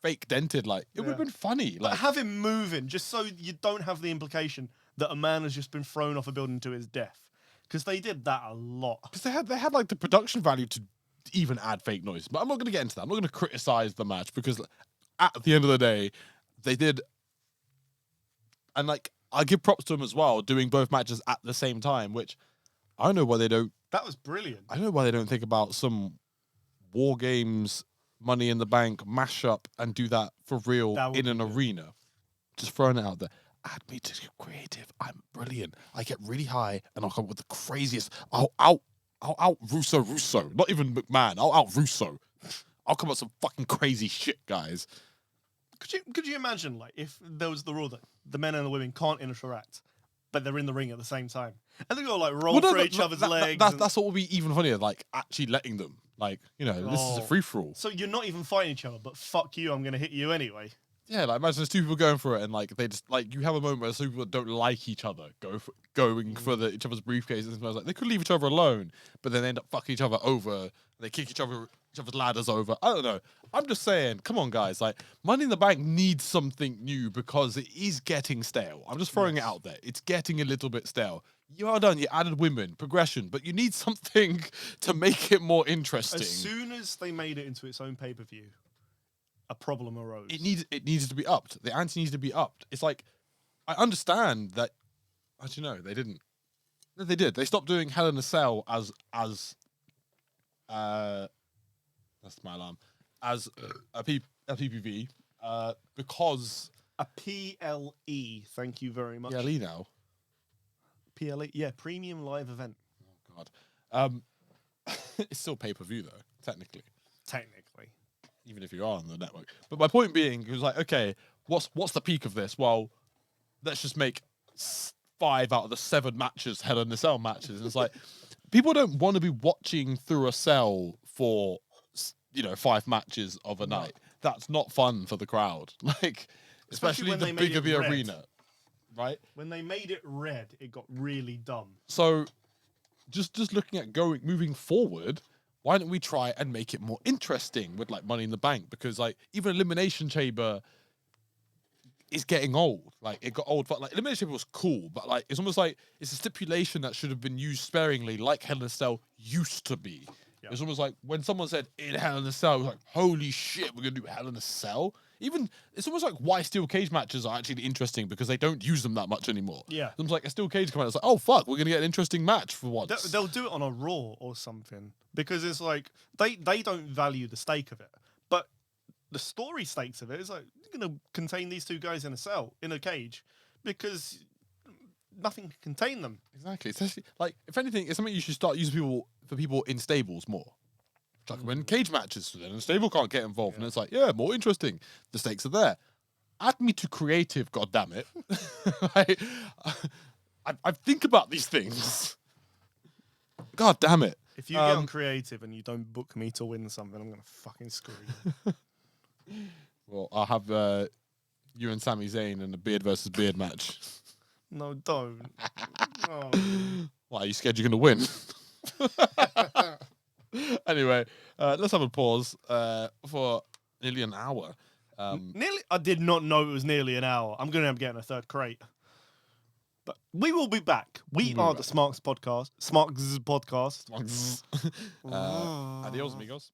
fake dented. Like, it would have been funny. But Like, have him moving, just so you don't have the implication that a man has just been thrown off a building to his death. Because they did that a lot. because they had, like, the production value to even add fake noise. But I'm not going to get into that. I'm not going to criticize the match because at the end of the day, they did. And, like, I give props to them as well, doing both matches at the same time, which I don't know why they don't. That was brilliant. I don't know why they don't think about some War Games, Money in the Bank mashup and do that for real in an arena. Just throwing it out there. Add me to creative. I'm brilliant. I get really high and I'll come up with the craziest. I'll out Russo. Not even McMahon. I'll out Russo. I'll come up with some fucking crazy shit, guys. Could you imagine, like, if there was the rule that the men and the women can't interact, but they're in the ring at the same time, and they go like roll through each other's legs? That's what would be even funnier. Like, actually letting them. Like, this is a free for all. So you're not even fighting each other, but fuck you, I'm gonna hit you anyway. Yeah, like, imagine there's two people going for it, and like they just, like, you have a moment where some people that don't like each other going for each other's briefcases, and like they could leave each other alone, but then they end up fucking each other over. They kick each other each other's ladders over. I don't know. I'm just saying, come on, guys. Like, Money in the Bank needs something new because it is getting stale. I'm just throwing it out there. It's getting a little bit stale. You are done. You added women, progression, but you need something to make it more interesting. As soon as they made it into its own pay-per-view, a problem arose. It needs to be upped. The ante needs to be upped. It's like, I understand that. Actually, no, they didn't. No, they did. They stopped doing Hell in a Cell as that's my alarm, as a PPV because a PLE. Thank you very much. PLE now. PLE, yeah, premium live event. Oh God, it's still pay-per-view though, technically. Technically, even if you are on the network. But my point being, it was like, okay, what's the peak of this? Well, let's just make 5 out of the 7 matches Hell in a Cell matches. And it's like, people don't want to be watching through a cell for 5 matches of a night. That's not fun for the crowd. Like, especially the bigger the arena, right? When they made it red, it got really dumb. So, just looking at moving forward, why don't we try and make it more interesting with like Money in the Bank? Because like even Elimination Chamber is getting old. Like it got old, but like Elimination Chamber was cool, but like it's almost like it's a stipulation that should have been used sparingly, like Hell in a Cell used to be. Yeah. It's almost like when someone said in Hell in a Cell, it was like, holy shit, we're gonna do Hell in a Cell. Even it's almost like why steel cage matches are actually interesting because they don't use them that much anymore. Yeah, it's almost like a steel cage come out. It's like, oh fuck, we're gonna get an interesting match for once. They'll do it on a Raw or something because it's like they don't value the stake of it, but the story stakes of it is like you're gonna contain these 2 guys in a cell in a cage because nothing can contain them. Exactly. It's actually, like if anything, it's something you should start using for people in stables more. Like when cage matches, then the stable can't get involved, and it's like, yeah, more interesting. The stakes are there. Add me to creative, goddammit. I think about these things. God damn it. If you get on creative and you don't book me to win something, I'm gonna fucking screw you. Well, I'll have you and Sami Zayn in a beard versus beard match. No, don't. Oh. Why, are you scared you're gonna win? Anyway, let's have a pause for nearly an hour. I did not know it was nearly an hour. I'm going to be getting a 3rd crate. But we will be back. We are the SmarkZ podcast. SmarkZ podcast. Adios, amigos.